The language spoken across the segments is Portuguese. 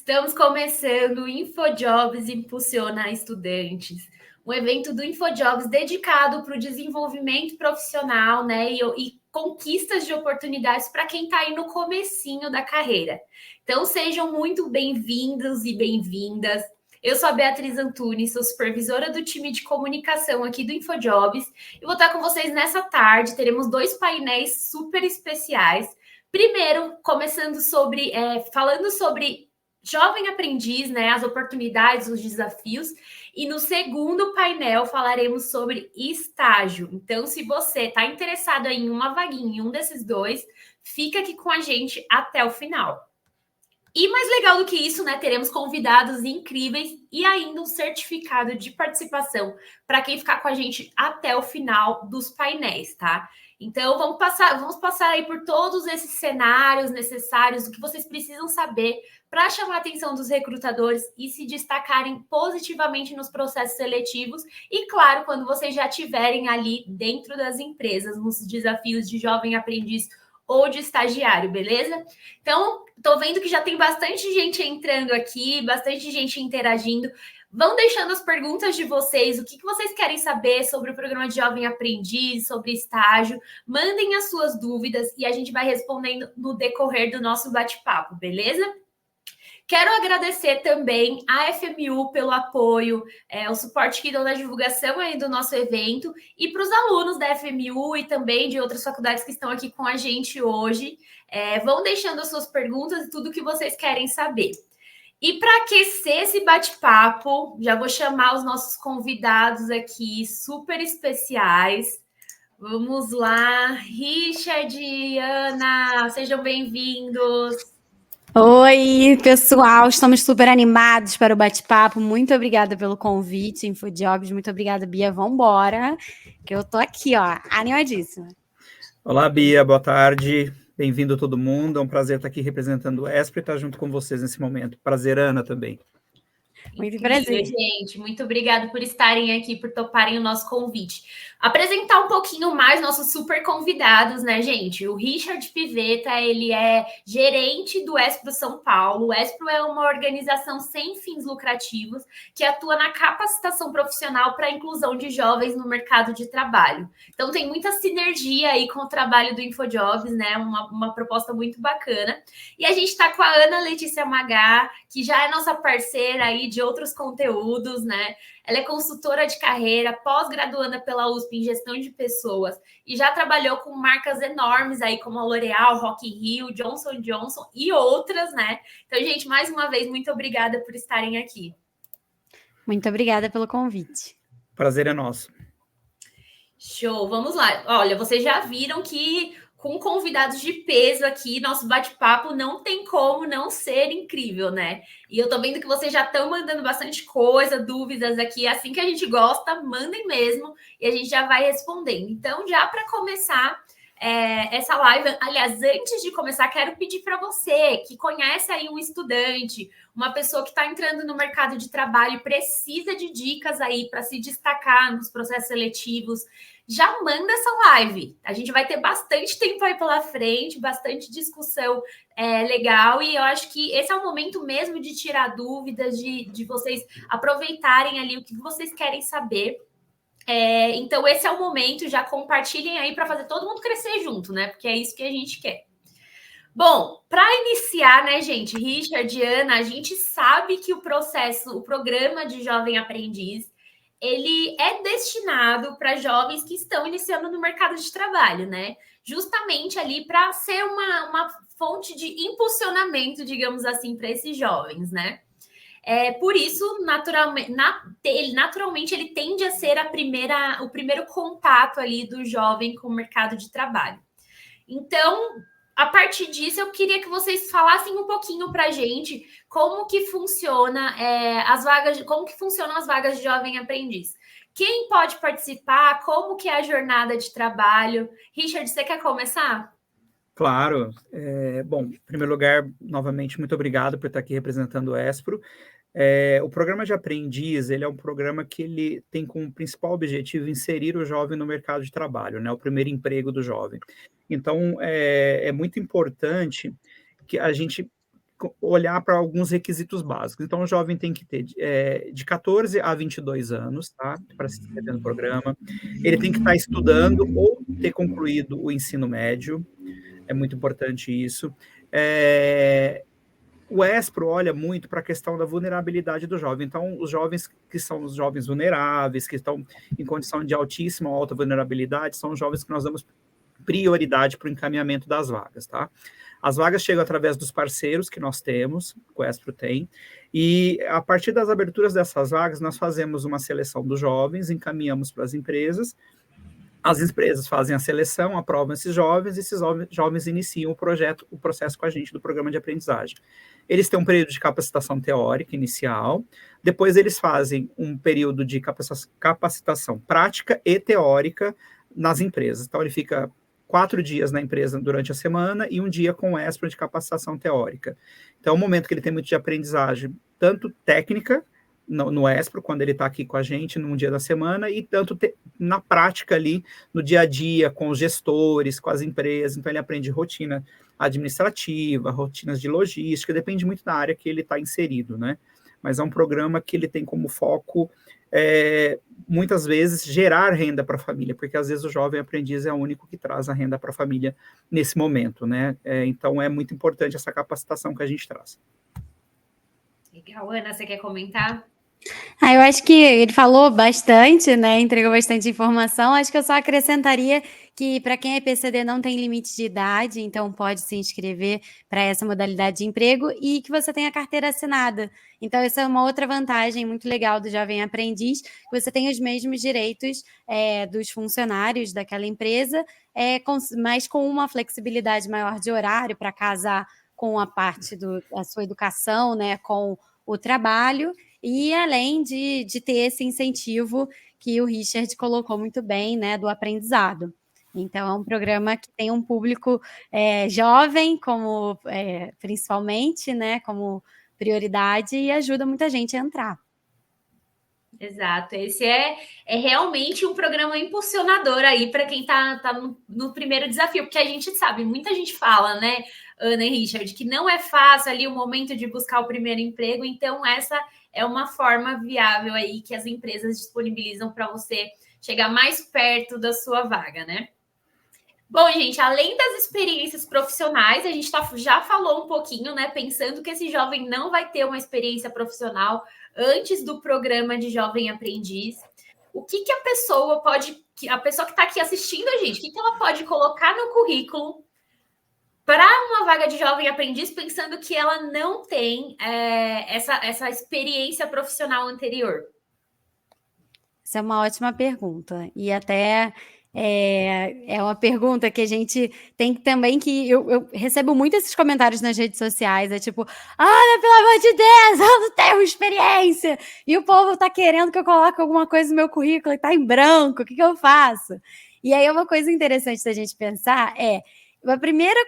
Estamos começando o InfoJobs Impulsiona Estudantes, um evento do InfoJobs dedicado para o desenvolvimento profissional, né, e conquistas de oportunidades para quem está aí no comecinho da carreira. Então, sejam muito bem-vindos e bem-vindas. Eu sou a Beatriz Antunes, sou supervisora do time de comunicação aqui do InfoJobs e vou estar com vocês nessa tarde. Teremos 2 painéis super especiais. Primeiro, falando sobre jovem aprendiz, né, as oportunidades, os desafios. E no segundo painel falaremos sobre estágio. Então, se você está interessado em uma vaguinha em um desses 2, fica aqui com a gente até o final. E mais legal do que isso, né? Teremos convidados incríveis e ainda um certificado de participação para quem ficar com a gente até o final dos painéis, tá? Então, vamos passar aí por todos esses cenários necessários, o que vocês precisam saber para chamar a atenção dos recrutadores e se destacarem positivamente nos processos seletivos e, claro, quando vocês já estiverem ali dentro das empresas, nos desafios de jovem aprendiz ou de estagiário, beleza? Então, tô vendo que já tem bastante gente entrando aqui, bastante gente interagindo. Vão deixando as perguntas de vocês, o que vocês querem saber sobre o programa de Jovem Aprendiz, sobre estágio. Mandem as suas dúvidas e a gente vai respondendo no decorrer do nosso bate-papo, beleza? Quero agradecer também à FMU pelo apoio, o suporte que dão na divulgação aí do nosso evento e para os alunos da FMU e também de outras faculdades que estão aqui com a gente hoje. Vão deixando as suas perguntas e tudo que vocês querem saber. E para aquecer esse bate-papo, já vou chamar os nossos convidados aqui, super especiais. Vamos lá, Richard e Ana, sejam bem-vindos. Oi, pessoal, estamos super animados para o bate-papo. Muito obrigada pelo convite, InfoJobs. Muito obrigada, Bia. Vambora, que eu tô aqui, ó, animadíssima. Olá, Bia, boa tarde. Bem-vindo todo mundo. É um prazer estar aqui representando o ESPRO e estar junto com vocês nesse momento. Prazer, Ana, também. Muito prazer. Gente, muito obrigada por estarem aqui, por toparem o nosso convite. Apresentar um pouquinho mais nossos super convidados, né, gente? O Richard Pivetta, ele é gerente do ESPRO São Paulo. O ESPRO é uma organização sem fins lucrativos que atua na capacitação profissional para a inclusão de jovens no mercado de trabalho. Então, tem muita sinergia aí com o trabalho do InfoJobs, né? Uma proposta muito bacana. E a gente está com a Ana Letícia Magá, que já é nossa parceira aí de outros conteúdos, né? Ela é consultora de carreira, pós-graduanda pela USP em gestão de pessoas e já trabalhou com marcas enormes aí como a L'Oréal, Rock in Rio, Johnson & Johnson e outras, né? Então, gente, mais uma vez, muito obrigada por estarem aqui. Muito obrigada pelo convite. Prazer é nosso. Show, vamos lá. Olha, vocês já viram que com convidados de peso aqui, nosso bate-papo não tem como não ser incrível, né? E eu tô vendo que vocês já estão mandando bastante coisa, dúvidas aqui. Assim que a gente gosta, mandem mesmo e a gente já vai respondendo. Então, já para começar essa live, aliás, antes de começar, quero pedir para você que conhece aí um estudante, uma pessoa que está entrando no mercado de trabalho e precisa de dicas aí para se destacar nos processos seletivos, já manda essa live. A gente vai ter bastante tempo aí pela frente, bastante discussão legal, e eu acho que esse é o momento mesmo de tirar dúvidas, de vocês aproveitarem ali o que vocês querem saber. Então, esse é o momento, já compartilhem aí para fazer todo mundo crescer junto, né? Porque é isso que a gente quer. Bom, para iniciar, né, gente, Richard e Ana, a gente sabe que o programa de Jovem Aprendiz, ele é destinado para jovens que estão iniciando no mercado de trabalho, né? Justamente ali para ser uma fonte de impulsionamento, digamos assim, para esses jovens, né? Por isso, naturalmente, ele tende a ser o primeiro contato ali do jovem com o mercado de trabalho. Então, a partir disso, eu queria que vocês falassem um pouquinho para a gente como que funciona como que funcionam as vagas de jovem aprendiz. Quem pode participar? Como que é a jornada de trabalho? Richard, você quer começar? Claro. Bom, em primeiro lugar, novamente, muito obrigado por estar aqui representando o ESPRO. O programa de aprendiz, ele é um programa que ele tem como principal objetivo inserir o jovem no mercado de trabalho, né? O primeiro emprego do jovem. Então, é muito importante que a gente olhar para alguns requisitos básicos. Então, o jovem tem que ter de 14 a 22 anos, tá? Para se inscrever no programa. Ele tem que estar estudando ou ter concluído o ensino médio. É muito importante isso. O ESPRO olha muito para a questão da vulnerabilidade do jovem. Então, os jovens que são os jovens vulneráveis, que estão em condição de altíssima ou alta vulnerabilidade, são os jovens que nós damos prioridade para o encaminhamento das vagas, tá? As vagas chegam através dos parceiros que nós temos, que o ESPRO tem, e a partir das aberturas dessas vagas, nós fazemos uma seleção dos jovens, encaminhamos para as empresas fazem a seleção, aprovam esses jovens iniciam o processo com a gente do programa de aprendizagem. Eles têm um período de capacitação teórica inicial, depois eles fazem um período de capacitação prática e teórica nas empresas. Então, ele fica 4 dias na empresa durante a semana e um dia com o ESPRO de capacitação teórica. Então, é um momento que ele tem muito de aprendizagem, tanto técnica, no ESPRO, quando ele está aqui com a gente num dia da semana, e tanto na prática ali, no dia a dia, com os gestores, com as empresas. Então, ele aprende rotina administrativa, rotinas de logística, depende muito da área que ele está inserido, né? Mas é um programa que ele tem como foco, muitas vezes, gerar renda para a família, porque às vezes o jovem aprendiz é o único que traz a renda para a família nesse momento, né? Então, é muito importante essa capacitação que a gente traz. Legal. Ana, você quer comentar? Eu acho que ele falou bastante, né? Entregou bastante informação. Acho que eu só acrescentaria que para quem é PCD não tem limite de idade, então pode se inscrever para essa modalidade de emprego e que você tenha carteira assinada. Então, essa é uma outra vantagem muito legal do Jovem Aprendiz, que você tem os mesmos direitos dos funcionários daquela empresa, mas com uma flexibilidade maior de horário para casar com a parte da sua educação, né? Com o trabalho. E além de ter esse incentivo que o Richard colocou muito bem, né, do aprendizado. Então, é um programa que tem um público jovem, como principalmente, né, como prioridade, e ajuda muita gente a entrar. Exato, esse é realmente um programa impulsionador aí para quem está no primeiro desafio, porque a gente sabe, muita gente fala, né, Ana e Richard, que não é fácil ali o momento de buscar o primeiro emprego, então essa é uma forma viável aí que as empresas disponibilizam para você chegar mais perto da sua vaga, né? Bom, gente, além das experiências profissionais, a gente já falou um pouquinho, né, pensando que esse jovem não vai ter uma experiência profissional antes do programa de Jovem Aprendiz. O que a pessoa que está aqui assistindo a gente, o que ela pode colocar no currículo para uma vaga de Jovem Aprendiz, pensando que ela não tem essa experiência profissional anterior? Essa é uma ótima pergunta. E até é uma pergunta que a gente tem também que... Eu recebo muito esses comentários nas redes sociais, tipo, Ana, pelo amor de Deus, eu não tenho experiência! E o povo tá querendo que eu coloque alguma coisa no meu currículo e tá em branco, o que eu faço? E aí uma coisa interessante da gente pensar a primeira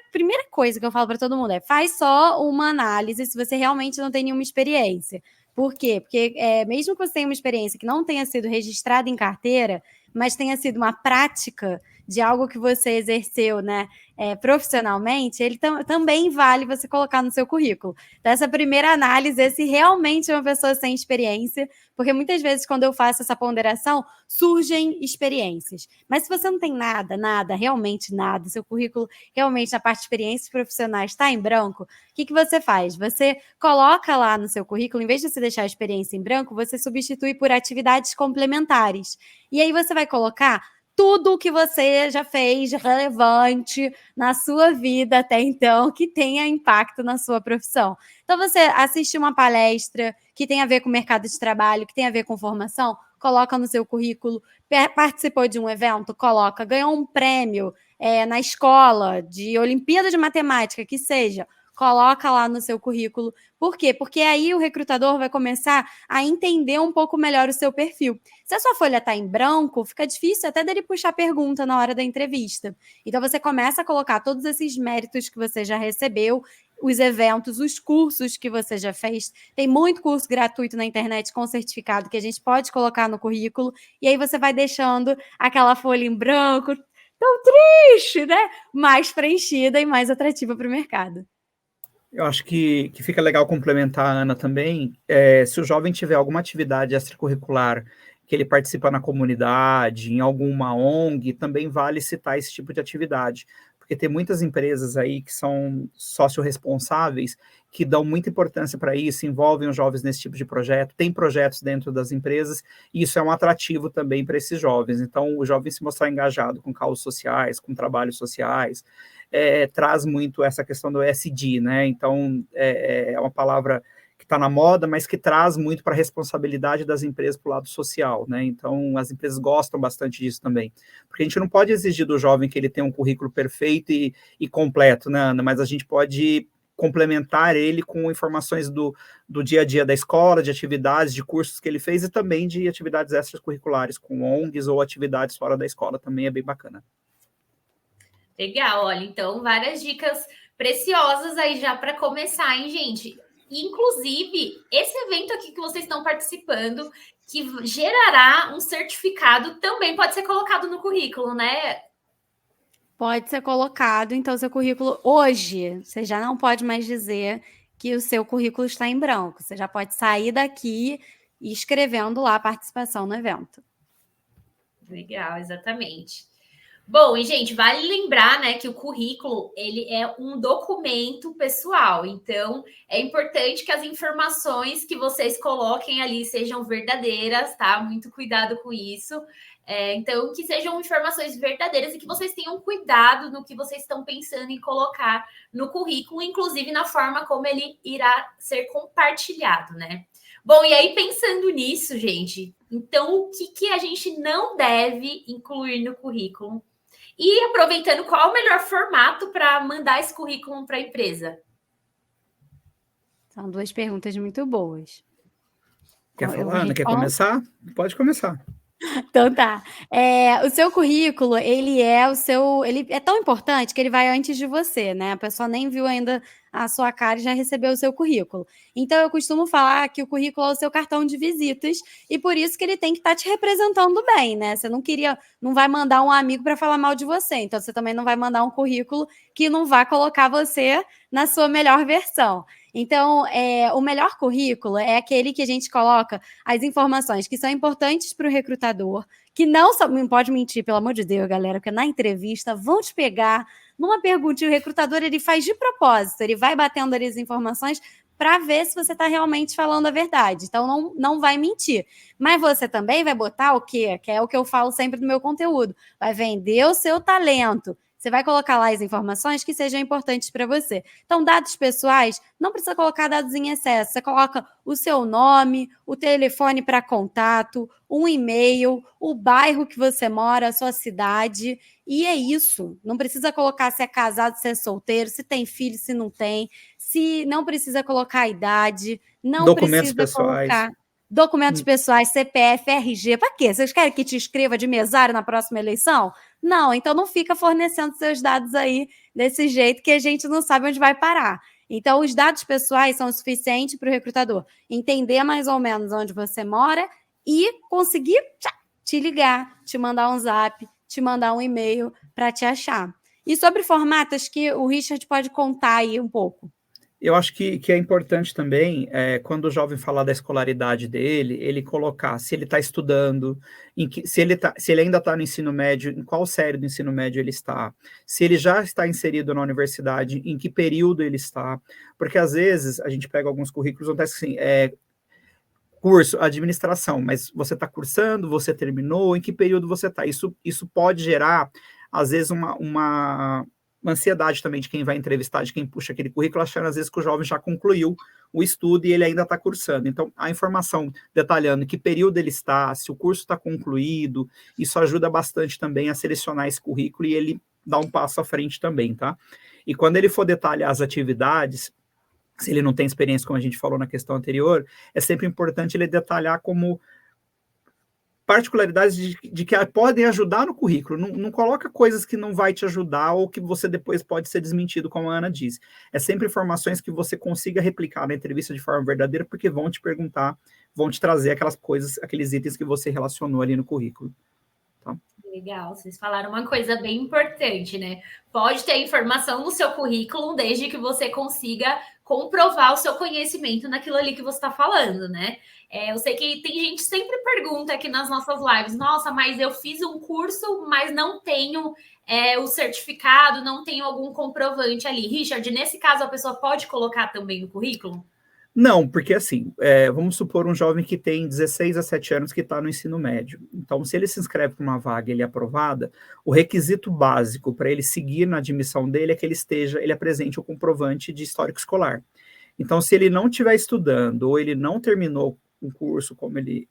coisa que eu falo para todo mundo faz só uma análise se você realmente não tem nenhuma experiência. Por quê? Porque mesmo que você tenha uma experiência que não tenha sido registrada em carteira, mas tenha sido uma prática de algo que você exerceu, né, profissionalmente, ele também vale você colocar no seu currículo. Então, essa primeira análise é se realmente é uma pessoa sem experiência, porque muitas vezes, quando eu faço essa ponderação, surgem experiências. Mas se você não tem nada, realmente nada, seu currículo realmente, na parte de experiências profissionais, está em branco, o que você faz? Você coloca lá no seu currículo, em vez de você deixar a experiência em branco, você substitui por atividades complementares. E aí você vai colocar tudo o que você já fez de relevante na sua vida até então, que tenha impacto na sua profissão. Então, você assiste uma palestra que tem a ver com o mercado de trabalho, que tem a ver com formação, coloca no seu currículo. Participou de um evento, coloca. Ganhou um prêmio na escola, de Olimpíada de Matemática, que seja, coloca lá no seu currículo. Por quê? Porque aí o recrutador vai começar a entender um pouco melhor o seu perfil. Se a sua folha está em branco, fica difícil até dele puxar pergunta na hora da entrevista. Então, você começa a colocar todos esses méritos que você já recebeu, os eventos, os cursos que você já fez. Tem muito curso gratuito na internet com certificado que a gente pode colocar no currículo. E aí você vai deixando aquela folha em branco, tão triste, né? Mais preenchida e mais atrativa para o mercado. Eu acho que fica legal complementar a Ana também, se o jovem tiver alguma atividade extracurricular que ele participa na comunidade, em alguma ONG, também vale citar esse tipo de atividade, porque tem muitas empresas aí que são sócio-responsáveis, que dão muita importância para isso, envolvem os jovens nesse tipo de projeto, tem projetos dentro das empresas, e isso é um atrativo também para esses jovens. Então, o jovem se mostrar engajado com causas sociais, com trabalhos sociais, traz muito essa questão do ESG, né? Então, é uma palavra que está na moda, mas que traz muito para a responsabilidade das empresas para o lado social, né? Então, as empresas gostam bastante disso também. Porque a gente não pode exigir do jovem que ele tenha um currículo perfeito e completo, né, Ana? Mas a gente pode complementar ele com informações do dia a dia da escola, de atividades, de cursos que ele fez e também de atividades extracurriculares com ONGs ou atividades fora da escola, também é bem bacana. Legal, olha, então várias dicas preciosas aí já para começar, hein, gente? Inclusive, esse evento aqui que vocês estão participando, que gerará um certificado, também pode ser colocado no currículo, né? Pode ser colocado, então, seu currículo hoje, você já não pode mais dizer que o seu currículo está em branco. Você já pode sair daqui e escrevendo lá a participação no evento. Legal, exatamente. Bom, e gente, vale lembrar, né, que o currículo, ele é um documento pessoal, então é importante que as informações que vocês coloquem ali sejam verdadeiras, tá? Muito cuidado com isso. Então, que sejam informações verdadeiras e que vocês tenham cuidado no que vocês estão pensando em colocar no currículo, inclusive na forma como ele irá ser compartilhado, né? Bom, e aí pensando nisso, gente, então o que a gente não deve incluir no currículo? E aproveitando, qual é o melhor formato para mandar esse currículo para a empresa? São duas perguntas muito boas. Quer falar, Ana? Quer começar? Pode começar. Então tá. O seu currículo, ele é tão importante que ele vai antes de você, né? A pessoa nem viu ainda a sua cara e já recebeu o seu currículo. Então eu costumo falar que o currículo é o seu cartão de visitas e por isso que ele tem que estar te representando bem, né? Você não vai mandar um amigo para falar mal de você, então você também não vai mandar um currículo que não vai colocar você na sua melhor versão. Então, o melhor currículo é aquele que a gente coloca as informações que são importantes para o recrutador, que não pode mentir, pelo amor de Deus, galera, porque na entrevista vão te pegar numa pergunta e o recrutador ele faz de propósito, ele vai batendo ali as informações para ver se você está realmente falando a verdade. Então, não vai mentir. Mas você também vai botar o quê? Que é o que eu falo sempre no meu conteúdo. Vai vender o seu talento. Você vai colocar lá as informações que sejam importantes para você. Então, dados pessoais, não precisa colocar dados em excesso. Você coloca o seu nome, o telefone para contato, um e-mail, o bairro que você mora, a sua cidade. E é isso. Não precisa colocar se é casado, se é solteiro, se tem filho, se não tem. Se não precisa colocar a idade. Não Documentos precisa pessoais. colocar documentos pessoais, CPF, RG. Para quê? Vocês querem que te escreva de mesário na próxima eleição? Não, então não fica fornecendo seus dados aí desse jeito que a gente não sabe onde vai parar. Então, os dados pessoais são o suficiente para o recrutador entender mais ou menos onde você mora e conseguir te ligar, te mandar um zap, te mandar um e-mail para te achar. E sobre formatos que o Richard pode contar aí um pouco. Eu acho que é importante também, quando o jovem falar da escolaridade dele, ele colocar se ele está estudando, se ele ainda está no ensino médio, em qual série do ensino médio ele está, se ele já está inserido na universidade, em que período ele está, porque às vezes a gente pega alguns currículos, acontece assim, curso, administração, mas você está cursando, você terminou, em que período você está? Isso pode gerar, às vezes, uma ansiedade também de quem vai entrevistar, de quem puxa aquele currículo, achando às vezes que o jovem já concluiu o estudo e ele ainda está cursando. Então, a informação detalhando em que período ele está, se o curso está concluído, isso ajuda bastante também a selecionar esse currículo e ele dá um passo à frente também, tá? E quando ele for detalhar as atividades, se ele não tem experiência, como a gente falou na questão anterior, é sempre importante ele detalhar como particularidades de que podem ajudar no currículo. Não coloca coisas que não vai te ajudar ou que você depois pode ser desmentido, como a Ana disse. É sempre informações que você consiga replicar na entrevista de forma verdadeira, porque vão te perguntar, vão te trazer aquelas coisas, aqueles itens que você relacionou ali no currículo. Tá? Legal, vocês falaram uma coisa bem importante, né? Pode ter informação no seu currículo, desde que você consiga comprovar o seu conhecimento naquilo ali que você está falando, né? Eu sei que tem gente que sempre pergunta aqui nas nossas lives: nossa, mas eu fiz um curso, mas não tenho o certificado, não tenho algum comprovante ali. Richard, nesse caso, a pessoa pode colocar também no currículo? Não, porque assim, vamos supor um jovem que tem 16 a 7 anos que está no ensino médio. Então, se ele se inscreve para uma vaga e ele é aprovada, o requisito básico para ele seguir na admissão dele é que ele apresente o comprovante de histórico escolar. Então, se ele não estiver estudando ou ele não terminou um curso como ele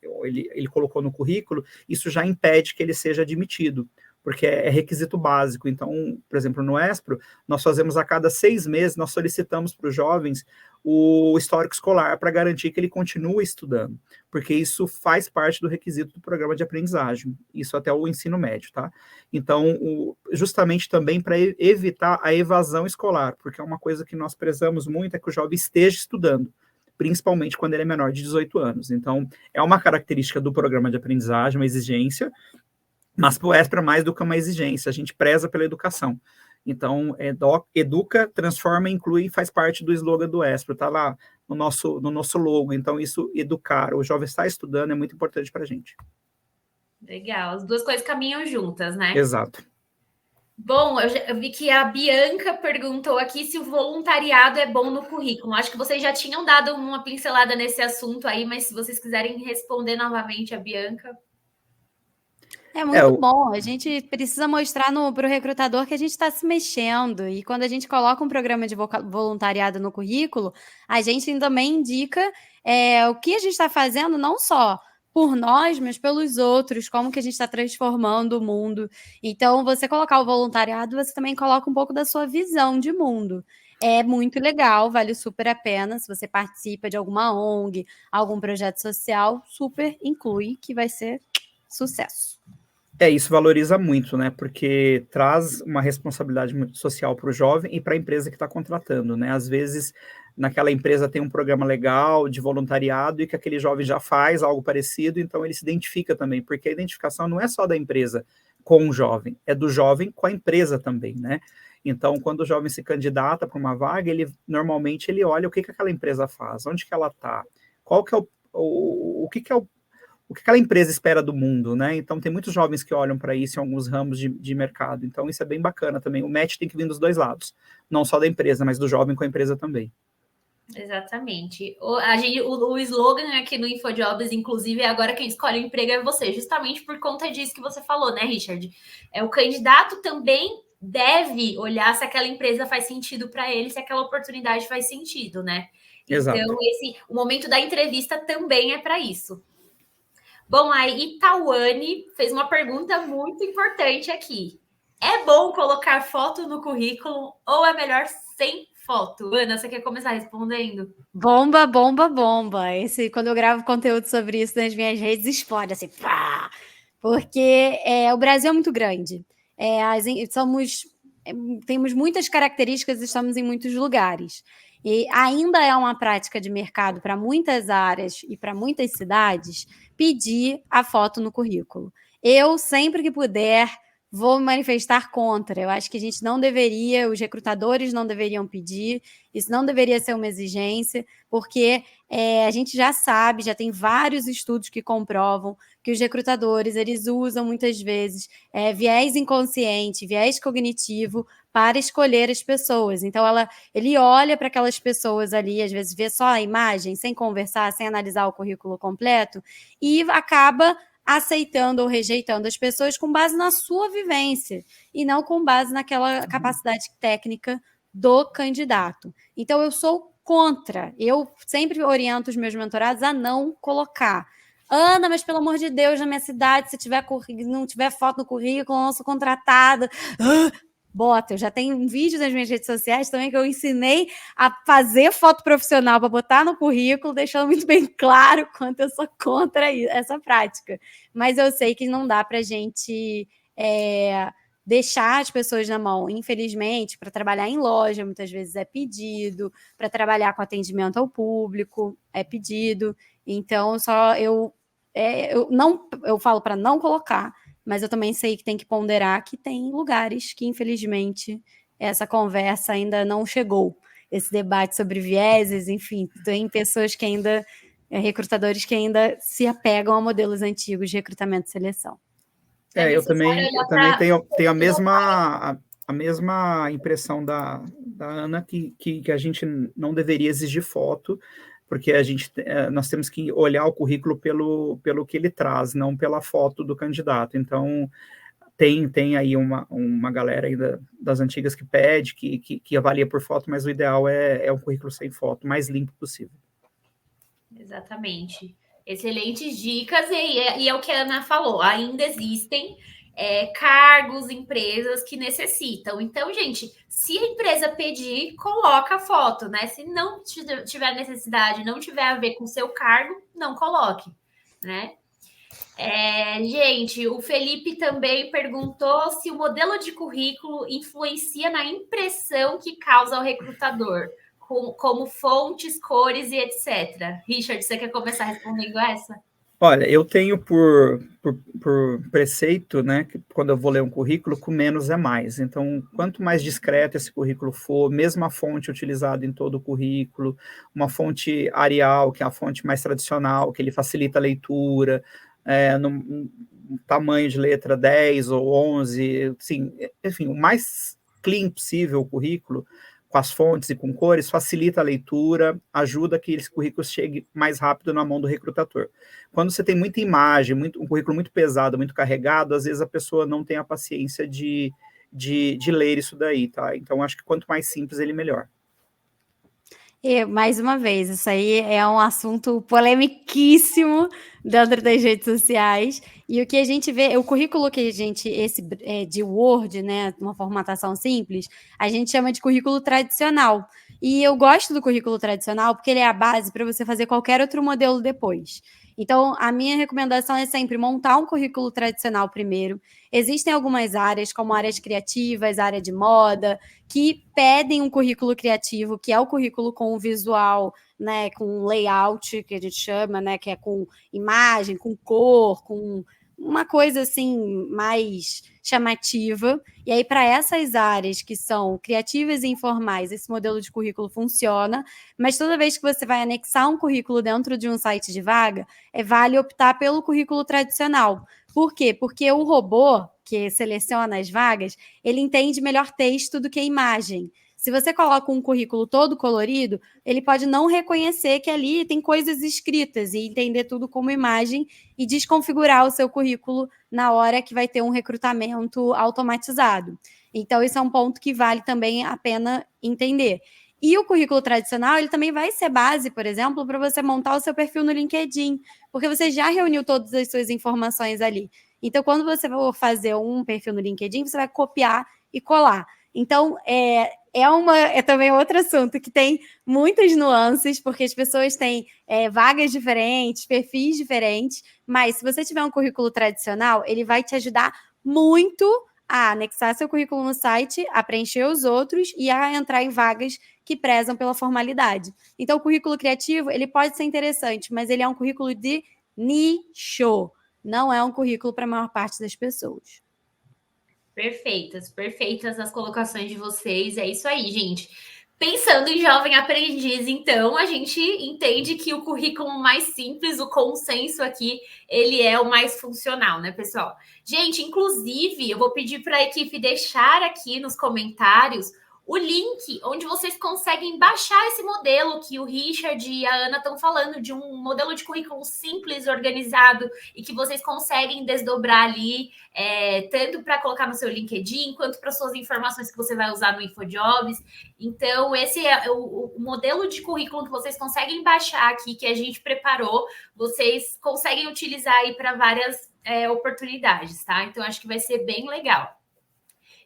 colocou no currículo, isso já impede que ele seja admitido, porque é requisito básico. Então, por exemplo, no Espro, nós fazemos a cada 6 meses, nós solicitamos para os jovens o histórico escolar para garantir que ele continue estudando, porque isso faz parte do requisito do programa de aprendizagem, isso até o ensino médio, tá? Então, justamente também para evitar a evasão escolar, porque é uma coisa que nós prezamos muito, é que o jovem esteja estudando, principalmente quando ele é menor de 18 anos. Então, é uma característica do programa de aprendizagem, uma exigência, mas para o Espro é mais do que uma exigência, a gente preza pela educação. Então, educa, transforma, inclui, faz parte do slogan do Espro, está lá no nosso logo. Então, isso, educar, o jovem está estudando, é muito importante para a gente. Legal, as duas coisas caminham juntas, né? Exato. Bom, eu vi que a Bianca perguntou aqui se o voluntariado é bom no currículo. Acho que vocês já tinham dado uma pincelada nesse assunto aí, mas se vocês quiserem responder novamente a Bianca. É muito bom, a gente precisa mostrar para o recrutador que a gente está se mexendo, e quando a gente coloca um programa de voluntariado no currículo, a gente também indica o que a gente está fazendo, não só por nós, mas pelos outros, como que a gente está transformando o mundo. Então, você colocar o voluntariado, você também coloca um pouco da sua visão de mundo. É muito legal, vale super a pena. Se você participa de alguma ONG, algum projeto social, super inclui, que vai ser sucesso. Isso valoriza muito, né? Porque traz uma responsabilidade social para o jovem e para a empresa que está contratando, né? Às vezes, naquela empresa tem um programa legal de voluntariado e que aquele jovem já faz algo parecido, então ele se identifica também, porque a identificação não é só da empresa com o jovem, é do jovem com a empresa também, né? Então, quando o jovem se candidata para uma vaga, normalmente ele olha o que aquela empresa faz, onde que ela está, qual que é o que é o que aquela empresa espera do mundo, né? Então, tem muitos jovens que olham para isso em alguns ramos de mercado. Então, isso é bem bacana também. O match tem que vir dos dois lados, não só da empresa, mas do jovem com a empresa também. Exatamente. O slogan aqui no InfoJobs, inclusive, é agora quem escolhe o emprego é você, justamente por conta disso que você falou, né, Richard? O candidato também deve olhar se aquela empresa faz sentido para ele, se aquela oportunidade faz sentido, né? Exato. Então, o momento da entrevista também é para isso. Bom, a Itawane fez uma pergunta muito importante aqui. É bom colocar foto no currículo ou é melhor sem foto? Ana, você quer começar respondendo? Bomba, bomba, bomba. Quando eu gravo conteúdo sobre isso nas minhas redes, explode assim, pá! Porque o Brasil é muito grande. Temos muitas características e estamos em muitos lugares. E ainda é uma prática de mercado para muitas áreas e para muitas cidades pedir a foto no currículo. Eu, sempre que puder, vou me manifestar contra. Eu acho que a gente não deveria, os recrutadores não deveriam pedir, isso não deveria ser uma exigência, porque a gente já sabe, já tem vários estudos que comprovam que os recrutadores, eles usam muitas vezes viés inconsciente, viés cognitivo para escolher as pessoas. Então, ele olha para aquelas pessoas ali, às vezes vê só a imagem, sem conversar, sem analisar o currículo completo, e acaba aceitando ou rejeitando as pessoas com base na sua vivência e não com base naquela capacidade técnica do candidato. Então, eu sou contra. Eu sempre oriento os meus mentorados a não colocar. Ana, mas pelo amor de Deus, na minha cidade, se não tiver foto no currículo, eu não sou contratada. Bota, eu já tenho vídeos nas minhas redes sociais também que eu ensinei a fazer foto profissional para botar no currículo, deixando muito bem claro quanto eu sou contra essa prática. Mas eu sei que não dá para a gente deixar as pessoas na mão. Infelizmente, para trabalhar em loja, muitas vezes é pedido, para trabalhar com atendimento ao público, é pedido. Então, eu falo para não colocar. mas eu também sei que tem que ponderar que tem lugares que, infelizmente, essa conversa ainda não chegou. Esse debate sobre vieses, enfim, tem pessoas que ainda, recrutadores que ainda se apegam a modelos antigos de recrutamento e seleção. Eu também tenho a mesma impressão da Ana, que a gente não deveria exigir foto, porque nós temos que olhar o currículo pelo que ele traz, não pela foto do candidato. Então, tem aí uma galera ainda das antigas que pede, que avalia por foto, mas o ideal é um currículo sem foto, mais limpo possível. Exatamente. Excelentes dicas, e é o que a Ana falou, ainda existem cargos, empresas que necessitam. Então, gente, se a empresa pedir, coloca a foto, né? Se não tiver necessidade, não tiver a ver com o seu cargo, não coloque, né? Gente, o Felipe também perguntou se o modelo de currículo influencia na impressão que causa ao recrutador, como fontes, cores e etc. Richard, você quer começar respondendo essa? Olha, eu tenho por preceito, né, que quando eu vou ler um currículo, com menos é mais. Então, quanto mais discreto esse currículo for, mesmo a fonte utilizada em todo o currículo, uma fonte Arial, que é a fonte mais tradicional, que ele facilita a leitura, no tamanho de letra 10 ou 11, assim, enfim, o mais clean possível o currículo, com as fontes e com cores, facilita a leitura, ajuda que esse currículo chegue mais rápido na mão do recrutador. Quando você tem muita imagem, um currículo muito pesado, muito carregado, às vezes a pessoa não tem a paciência de ler isso daí, tá? Então, acho que quanto mais simples, ele melhor. E, mais uma vez, isso aí é um assunto polemiquíssimo dentro das redes sociais. E o que a gente vê, o currículo que a gente, de Word, né, uma formatação simples, a gente chama de currículo tradicional. E eu gosto do currículo tradicional porque ele é a base para você fazer qualquer outro modelo depois. Então, a minha recomendação é sempre montar um currículo tradicional primeiro. Existem algumas áreas, como áreas criativas, área de moda, que pedem um currículo criativo, que é o currículo com visual, né, com layout, que a gente chama, né, que é com imagem, com cor, com uma coisa assim mais chamativa. E aí, para essas áreas que são criativas e informais, esse modelo de currículo funciona, mas toda vez que você vai anexar um currículo dentro de um site de vaga, vale optar pelo currículo tradicional. Por quê? Porque o robô que seleciona as vagas, ele entende melhor texto do que imagem. Se você coloca um currículo todo colorido, ele pode não reconhecer que ali tem coisas escritas e entender tudo como imagem e desconfigurar o seu currículo na hora que vai ter um recrutamento automatizado. Então, isso é um ponto que vale também a pena entender. E o currículo tradicional, ele também vai ser base, por exemplo, para você montar o seu perfil no LinkedIn, porque você já reuniu todas as suas informações ali. Então, quando você for fazer um perfil no LinkedIn, você vai copiar e colar. Então, é também outro assunto que tem muitas nuances, porque as pessoas têm vagas diferentes, perfis diferentes, mas se você tiver um currículo tradicional, ele vai te ajudar muito a anexar seu currículo no site, a preencher os outros e a entrar em vagas que prezam pela formalidade. Então, o currículo criativo, ele pode ser interessante, mas ele é um currículo de nicho, não é um currículo para a maior parte das pessoas. Perfeitas as colocações de vocês. É isso aí, gente. Pensando em jovem aprendiz, então, a gente entende que o currículo mais simples, o consenso aqui, ele é o mais funcional, né, pessoal? Gente, inclusive, eu vou pedir para a equipe deixar aqui nos comentários o link onde vocês conseguem baixar esse modelo que o Richard e a Ana estão falando, de um modelo de currículo simples, organizado, e que vocês conseguem desdobrar ali, tanto para colocar no seu LinkedIn, quanto para suas informações que você vai usar no InfoJobs. Então, esse é o modelo de currículo que vocês conseguem baixar aqui, que a gente preparou, vocês conseguem utilizar aí para várias oportunidades, tá? Então, acho que vai ser bem legal.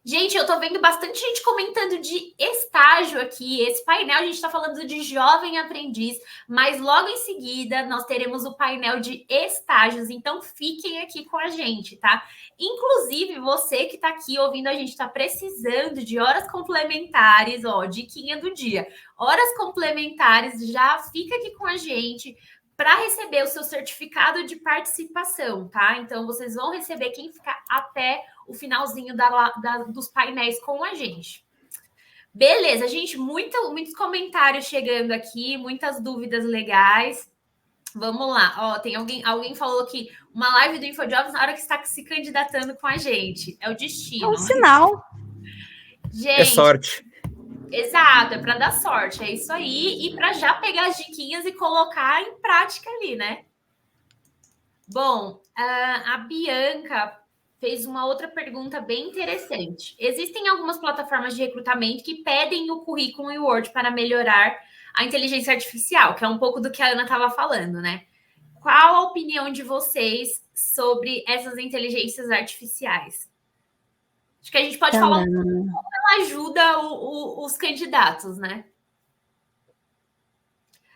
Gente, eu tô vendo bastante gente comentando de estágio aqui. Esse painel a gente tá falando de jovem aprendiz, mas logo em seguida nós teremos o painel de estágios. Então fiquem aqui com a gente, tá? Inclusive, você que tá aqui ouvindo a gente, tá precisando de horas complementares, ó, diquinha do dia. Horas complementares, já fica aqui com a gente. para receber o seu certificado de participação, tá? Então, vocês vão receber quem ficar até o finalzinho dos painéis com a gente. Beleza, gente, muitos comentários chegando aqui, muitas dúvidas legais. Vamos lá, ó, tem alguém falou que uma live do InfoJobs na hora que está se candidatando com a gente. É o destino. É um sinal. Gente, é sorte. Exato, é para dar sorte, é isso aí. E para já pegar as diquinhas e colocar em prática ali, né? Bom, a Bianca fez uma outra pergunta bem interessante. Existem algumas plataformas de recrutamento que pedem o currículo em Word para melhorar a inteligência artificial, que é um pouco do que a Ana estava falando, né? Qual a opinião de vocês sobre essas inteligências artificiais? Acho que a gente pode falar um pouco como ela ajuda os candidatos, né?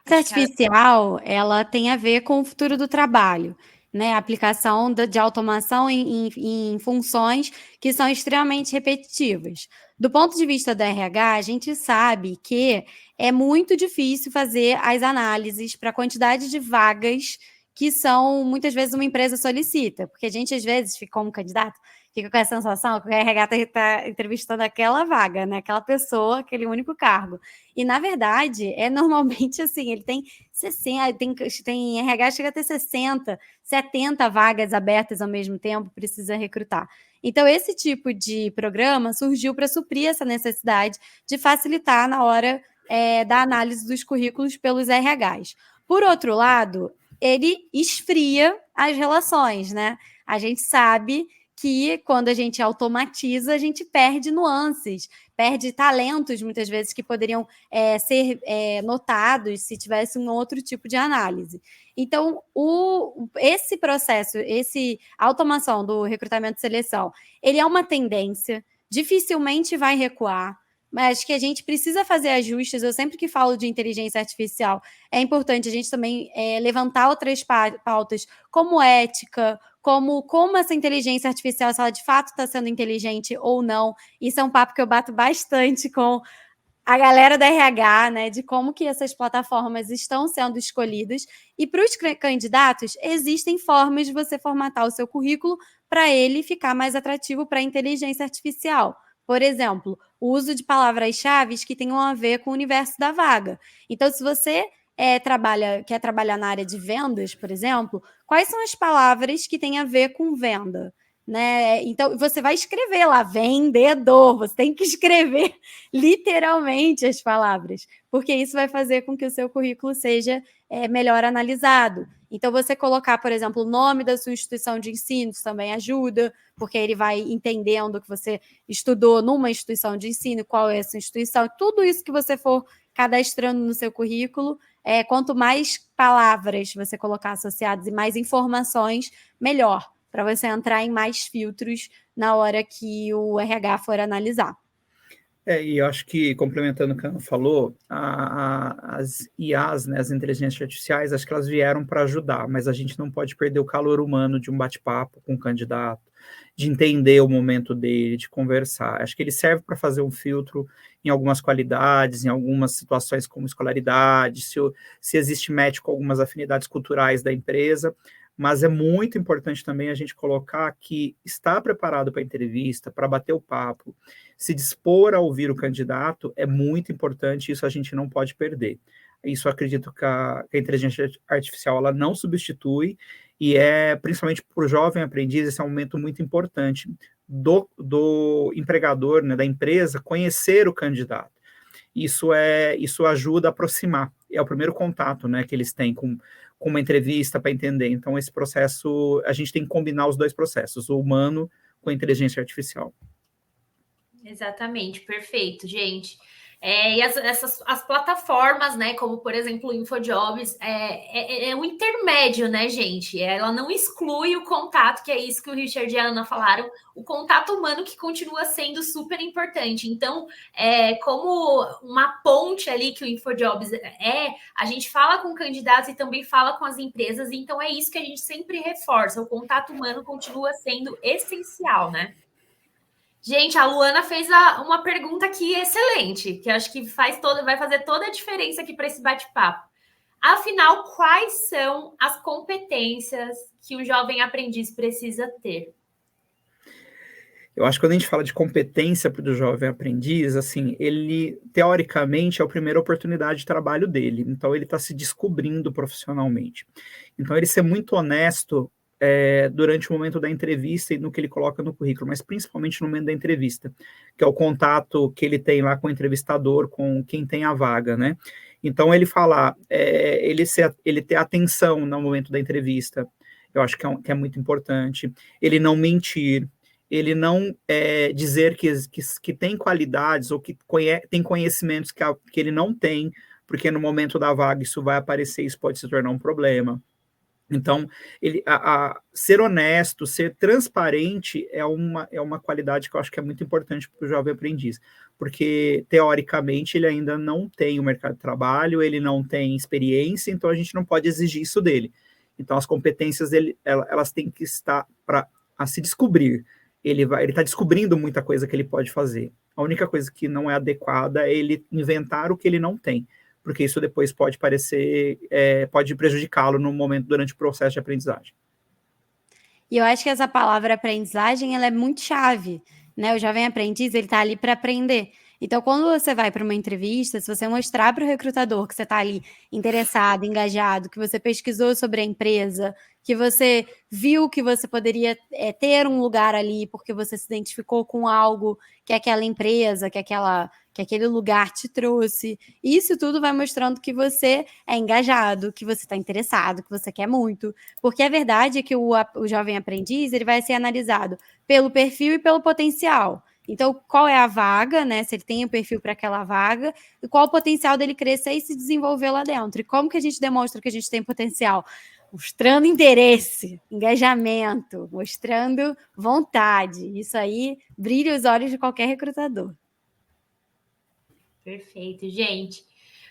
A artificial, ela tem a ver com o futuro do trabalho, né? A aplicação de automação em funções que são extremamente repetitivas. Do ponto de vista da RH, a gente sabe que é muito difícil fazer as análises para a quantidade de vagas que são, muitas vezes, uma empresa solicita, porque a gente, às vezes, fica como candidato, fica com a sensação que o RH está entrevistando aquela vaga, né? Aquela pessoa, aquele único cargo. E, na verdade, é normalmente assim, ele tem 60, tem RH chega a ter 60, 70 vagas abertas ao mesmo tempo, precisa recrutar. Então, esse tipo de programa surgiu para suprir essa necessidade de facilitar na hora da análise dos currículos pelos RHs. Por outro lado, ele esfria as relações, né? A gente sabe que quando a gente automatiza, a gente perde nuances, perde talentos, muitas vezes, que poderiam ser notados se tivesse um outro tipo de análise. Então, esse processo, essa automação do recrutamento e seleção, ele é uma tendência, dificilmente vai recuar, mas que a gente precisa fazer ajustes. Eu sempre que falo de inteligência artificial, é importante a gente também levantar outras pautas, como ética, como essa inteligência artificial, se ela de fato está sendo inteligente ou não. Isso é um papo que eu bato bastante com a galera da RH, né, de como que essas plataformas estão sendo escolhidas. E para os candidatos, existem formas de você formatar o seu currículo para ele ficar mais atrativo para a inteligência artificial. Por exemplo, o uso de palavras-chave que tenham a ver com o universo da vaga. Então, se você quer trabalhar na área de vendas, por exemplo, quais são as palavras que têm a ver com venda? Né? Então, você vai escrever lá, vendedor, você tem que escrever literalmente as palavras, porque isso vai fazer com que o seu currículo seja melhor analisado. Então, você colocar, por exemplo, o nome da sua instituição de ensino, isso também ajuda, porque ele vai entendendo que você estudou numa instituição de ensino, qual é essa instituição, tudo isso que você for cadastrando no seu currículo, quanto mais palavras você colocar associadas e mais informações, melhor, para você entrar em mais filtros na hora que o RH for analisar. E eu acho que, complementando o que a Ana falou, as IAs, né, as inteligências artificiais, acho que elas vieram para ajudar, mas a gente não pode perder o calor humano de um bate-papo com o candidato, de entender o momento dele, de conversar. Acho que ele serve para fazer um filtro em algumas qualidades, em algumas situações como escolaridade, se existe match com algumas afinidades culturais da empresa, mas é muito importante também a gente colocar que estar preparado para a entrevista, para bater o papo, se dispor a ouvir o candidato é muito importante, isso a gente não pode perder. Isso eu acredito que a inteligência artificial ela não substitui, e principalmente para o jovem aprendiz, esse é um momento muito importante do empregador, né, da empresa, conhecer o candidato. Isso ajuda a aproximar, é o primeiro contato, né, que eles têm com uma entrevista para entender. Então, esse processo, a gente tem que combinar os dois processos, o humano com a inteligência artificial. Exatamente, perfeito, gente. E as plataformas, né, como por exemplo o InfoJobs, é um intermédio, né, gente? Ela não exclui o contato, que é isso que o Richard e a Ana falaram, o contato humano que continua sendo super importante. Então, como uma ponte ali que o InfoJobs a gente fala com candidatos e também fala com as empresas, então é isso que a gente sempre reforça, o contato humano continua sendo essencial, né? Gente, a Luana fez uma pergunta aqui excelente, que eu acho que vai fazer toda a diferença aqui para esse bate-papo. Afinal, quais são as competências que um jovem aprendiz precisa ter? Eu acho que quando a gente fala de competência para o jovem aprendiz, assim, ele, teoricamente, é a primeira oportunidade de trabalho dele. Então, ele está se descobrindo profissionalmente. Então, ele ser muito honesto durante o momento da entrevista e no que ele coloca no currículo, mas principalmente no momento da entrevista, que é o contato que ele tem lá com o entrevistador, com quem tem a vaga, né? Então, ele falar, ele ter atenção no momento da entrevista, eu acho que é muito importante. Ele não mentir, ele não dizer que tem qualidades ou que tem conhecimentos que ele não tem, porque no momento da vaga isso vai aparecer, isso pode se tornar um problema. Então, ser honesto, ser transparente é uma qualidade que eu acho que é muito importante para o jovem aprendiz, porque, teoricamente, ele ainda não tem o mercado de trabalho, ele não tem experiência, então a gente não pode exigir isso dele. Então, as competências dele, elas têm que estar a se descobrir. Ele está descobrindo muita coisa que ele pode fazer. A única coisa que não é adequada é ele inventar o que ele não tem, porque isso depois pode pode prejudicá-lo no momento, durante o processo de aprendizagem. E eu acho que essa palavra aprendizagem, ela é muito chave, né? O jovem aprendiz, ele está ali para aprender. Então, quando você vai para uma entrevista, se você mostrar para o recrutador que você está ali interessado, engajado, que você pesquisou sobre a empresa, que você viu que você poderia ter um lugar ali porque você se identificou com algo que aquela empresa, que aquele lugar te trouxe. Isso tudo vai mostrando que você é engajado, que você está interessado, que você quer muito. Porque a verdade é que o jovem aprendiz, ele vai ser analisado pelo perfil e pelo potencial. Então, qual é a vaga, né? Se ele tem o perfil para aquela vaga, e qual o potencial dele crescer e se desenvolver lá dentro. E como que a gente demonstra que a gente tem potencial? Mostrando interesse, engajamento, mostrando vontade. Isso aí brilha os olhos de qualquer recrutador. Perfeito, gente.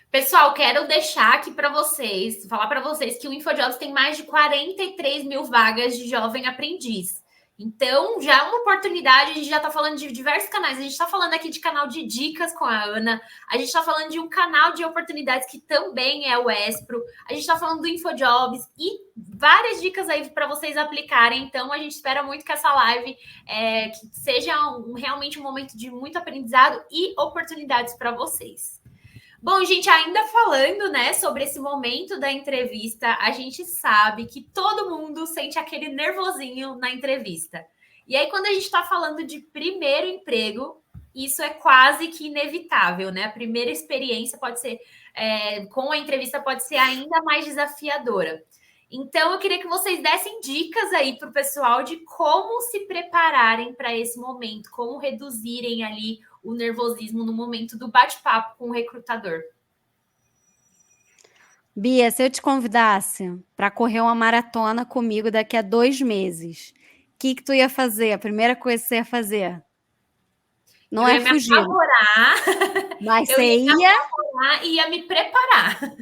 Pessoal, quero deixar aqui para vocês, falar para vocês que o InfoJobs tem mais de 43 mil vagas de jovem aprendiz. Então, já é uma oportunidade, a gente já está falando de diversos canais, a gente está falando aqui de canal de dicas com a Ana, a gente está falando de um canal de oportunidades que também é o Espro, a gente está falando do InfoJobs e várias dicas aí para vocês aplicarem. Então, a gente espera muito que essa live que seja realmente um momento de muito aprendizado e oportunidades para vocês. Bom, gente, ainda falando, né, sobre esse momento da entrevista, a gente sabe que todo mundo sente aquele nervosinho na entrevista. E aí, quando a gente está falando de primeiro emprego, isso é quase que inevitável, né? A primeira experiência pode ser, com a entrevista, pode ser ainda mais desafiadora. Então, eu queria que vocês dessem dicas aí para o pessoal de como se prepararem para esse momento, como reduzirem ali o nervosismo no momento do bate-papo com o recrutador. Bia, se eu te convidasse para correr uma maratona comigo daqui a 2 meses, o que tu ia fazer? A primeira coisa que você ia fazer? Não é fugir. Me apavorar, mas eu você ia e ia me preparar.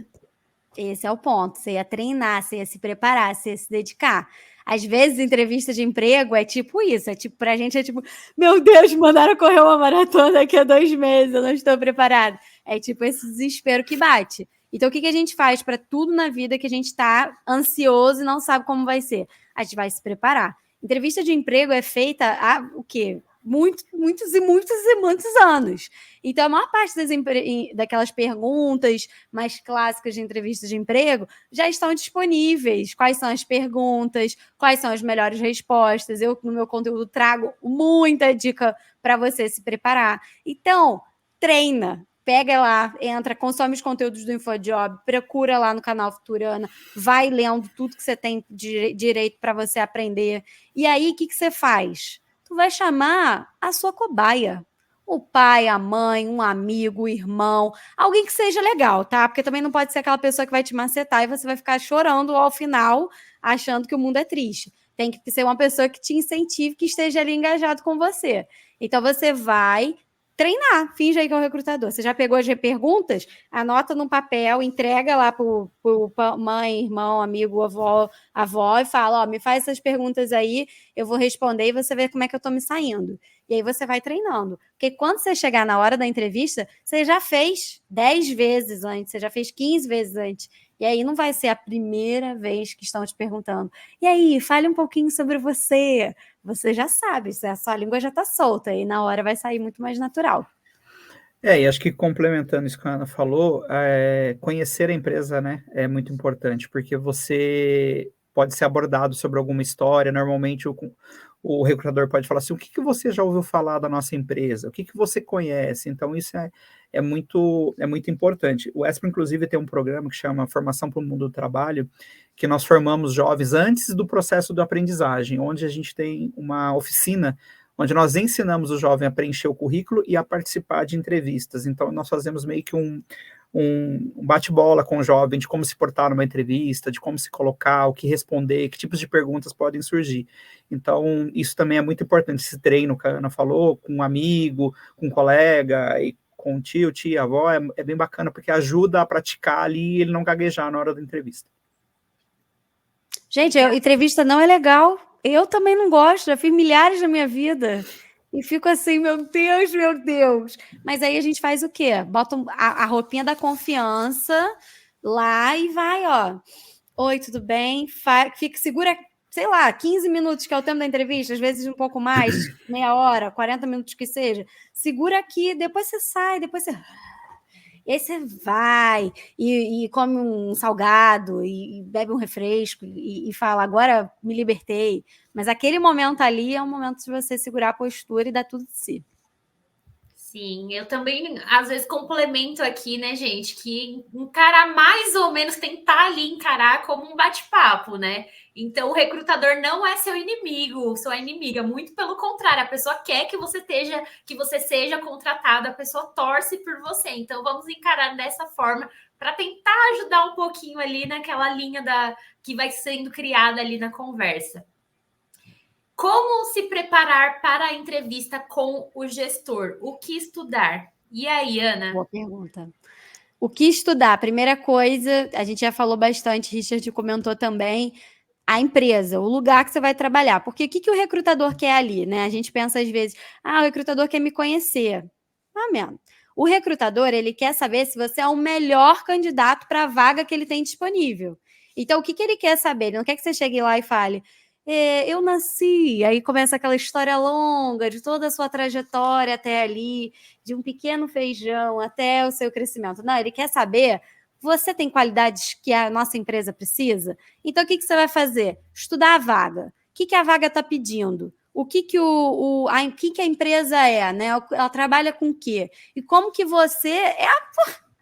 Esse é o ponto. Você ia treinar, você ia se preparar, você ia se dedicar. Às vezes, entrevista de emprego é tipo isso. É tipo, pra gente é tipo, meu Deus, mandaram correr uma maratona daqui a 2 meses, eu não estou preparado. É tipo esse desespero que bate. Então, o que a gente faz para tudo na vida que a gente está ansioso e não sabe como vai ser? A gente vai se preparar. Entrevista de emprego é feita há o quê? Muitos anos. Então, a maior parte daquelas perguntas mais clássicas de entrevistas de emprego já estão disponíveis. Quais são as perguntas? Quais são as melhores respostas? Eu, no meu conteúdo, trago muita dica para você se preparar. Então, treina. Pega lá, entra, consome os conteúdos do InfoJob, procura lá no canal Futurana, vai lendo tudo que você tem direito para você aprender. E aí, o que você faz? Tu vai chamar a sua cobaia. O pai, a mãe, um amigo, o irmão, alguém que seja legal, tá? Porque também não pode ser aquela pessoa que vai te macetar e você vai ficar chorando ao final, achando que o mundo é triste. Tem que ser uma pessoa que te incentive, que esteja ali engajado com você. Então, você vai treinar, finge aí que é um recrutador. Você já pegou as perguntas? Anota num papel, entrega lá pro mãe, irmão, amigo, avó e fala, ó, me faz essas perguntas aí, eu vou responder e você vê como é que eu tô me saindo. E aí você vai treinando. Porque quando você chegar na hora da entrevista, você já fez 10 vezes antes, você já fez 15 vezes antes. E aí não vai ser a primeira vez que estão te perguntando, e aí, fale um pouquinho sobre você. Você já sabe, a sua língua já está solta, e na hora vai sair muito mais natural. E acho que complementando isso que a Ana falou, conhecer a empresa, né, é muito importante, porque você pode ser abordado sobre alguma história, normalmente o recrutador pode falar assim, o que você já ouviu falar da nossa empresa? O que você conhece? Então, isso é muito importante. O ESPRO, inclusive, tem um programa que chama Formação para o Mundo do Trabalho, que nós formamos jovens antes do processo de aprendizagem, onde a gente tem uma oficina onde nós ensinamos o jovem a preencher o currículo e a participar de entrevistas. Então, nós fazemos meio que um bate-bola com o jovem de como se portar numa entrevista, de como se colocar, o que responder, que tipos de perguntas podem surgir. Então, isso também é muito importante, esse treino que a Ana falou, com um amigo, com um colega, e com o tio, tia, avó, é bem bacana, porque ajuda a praticar ali e ele não gaguejar na hora da entrevista. Gente, entrevista não é legal. Eu também não gosto, já fiz milhares na minha vida. E fico assim, meu Deus, meu Deus. Mas aí a gente faz o quê? Bota a roupinha da confiança lá e vai, ó. Oi, tudo bem? Fica, segura, sei lá, 15 minutos, que é o tempo da entrevista, às vezes um pouco mais, meia hora, 40 minutos que seja. Segura aqui, depois você sai, depois você... E aí você vai e come um salgado e bebe um refresco e fala, agora me libertei. Mas aquele momento ali é um momento de você segurar a postura e dar tudo de si. Sim, eu também, às vezes, complemento aqui, né, gente, que encarar mais ou menos, tentar ali encarar como um bate-papo, né? Então, o recrutador não é seu inimigo, sua inimiga, muito pelo contrário, a pessoa quer que você seja contratado, a pessoa torce por você. Então, vamos encarar dessa forma para tentar ajudar um pouquinho ali naquela linha que vai sendo criada ali na conversa. Como se preparar para a entrevista com o gestor? O que estudar? E aí, Ana? Boa pergunta. O que estudar? Primeira coisa, a gente já falou bastante, Richard comentou também, a empresa, o lugar que você vai trabalhar. Porque o que o recrutador quer ali, né? A gente pensa às vezes, o recrutador quer me conhecer. Mesmo. O recrutador, ele quer saber se você é o melhor candidato para a vaga que ele tem disponível. Então, o que ele quer saber? Ele não quer que você chegue lá e fale, eu nasci, aí começa aquela história longa de toda a sua trajetória até ali, de um pequeno feijão até o seu crescimento. Não, ele quer saber, você tem qualidades que a nossa empresa precisa? Então, o que você vai fazer? Estudar a vaga. O que a vaga está pedindo? O que a empresa é, né? Ela trabalha com o quê? E como que você é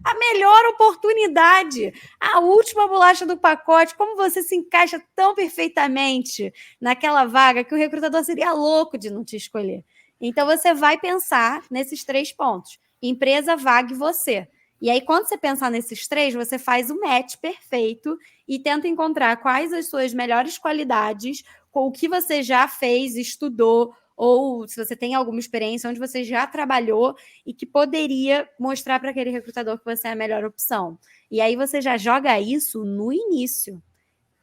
a melhor oportunidade, a última bolacha do pacote, como você se encaixa tão perfeitamente naquela vaga que o recrutador seria louco de não te escolher. Então, você vai pensar nesses 3 pontos. Empresa, vaga e você. E aí, quando você pensar nesses 3, você faz o match perfeito e tenta encontrar quais as suas melhores qualidades, com o que você já fez, estudou, ou se você tem alguma experiência onde você já trabalhou e que poderia mostrar para aquele recrutador que você é a melhor opção. E aí você já joga isso no início.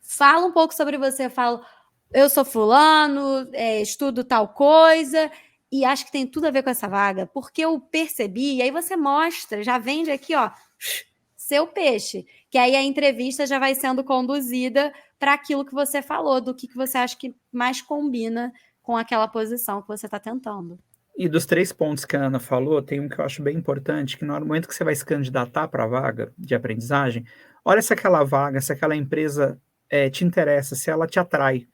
Fala um pouco sobre você, fala, eu sou fulano, estudo tal coisa, e acho que tem tudo a ver com essa vaga, porque eu percebi, e aí você mostra, já vende aqui, ó, seu peixe, que aí a entrevista já vai sendo conduzida para aquilo que você falou, do que você acha que mais combina com aquela posição que você está tentando. E dos 3 pontos que a Ana falou, tem um que eu acho bem importante, que no momento que você vai se candidatar para a vaga de aprendizagem, olha se aquela vaga, se aquela empresa te interessa, se ela te atrai.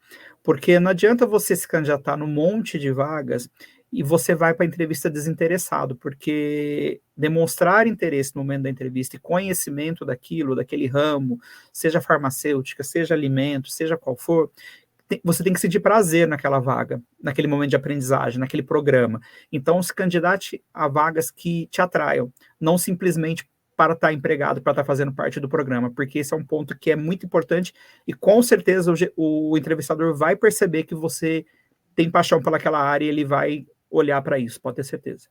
Porque não adianta você se candidatar num monte de vagas e você vai para a entrevista desinteressado, porque demonstrar interesse no momento da entrevista e conhecimento daquilo, daquele ramo, seja farmacêutica, seja alimento, seja qual for, você tem que sentir prazer naquela vaga, naquele momento de aprendizagem, naquele programa. Então, se candidate a vagas que te atraiam, não simplesmente para estar empregado, para estar fazendo parte do programa, porque esse é um ponto que é muito importante e com certeza o entrevistador vai perceber que você tem paixão pelaquela área e ele vai olhar para isso, pode ter certeza.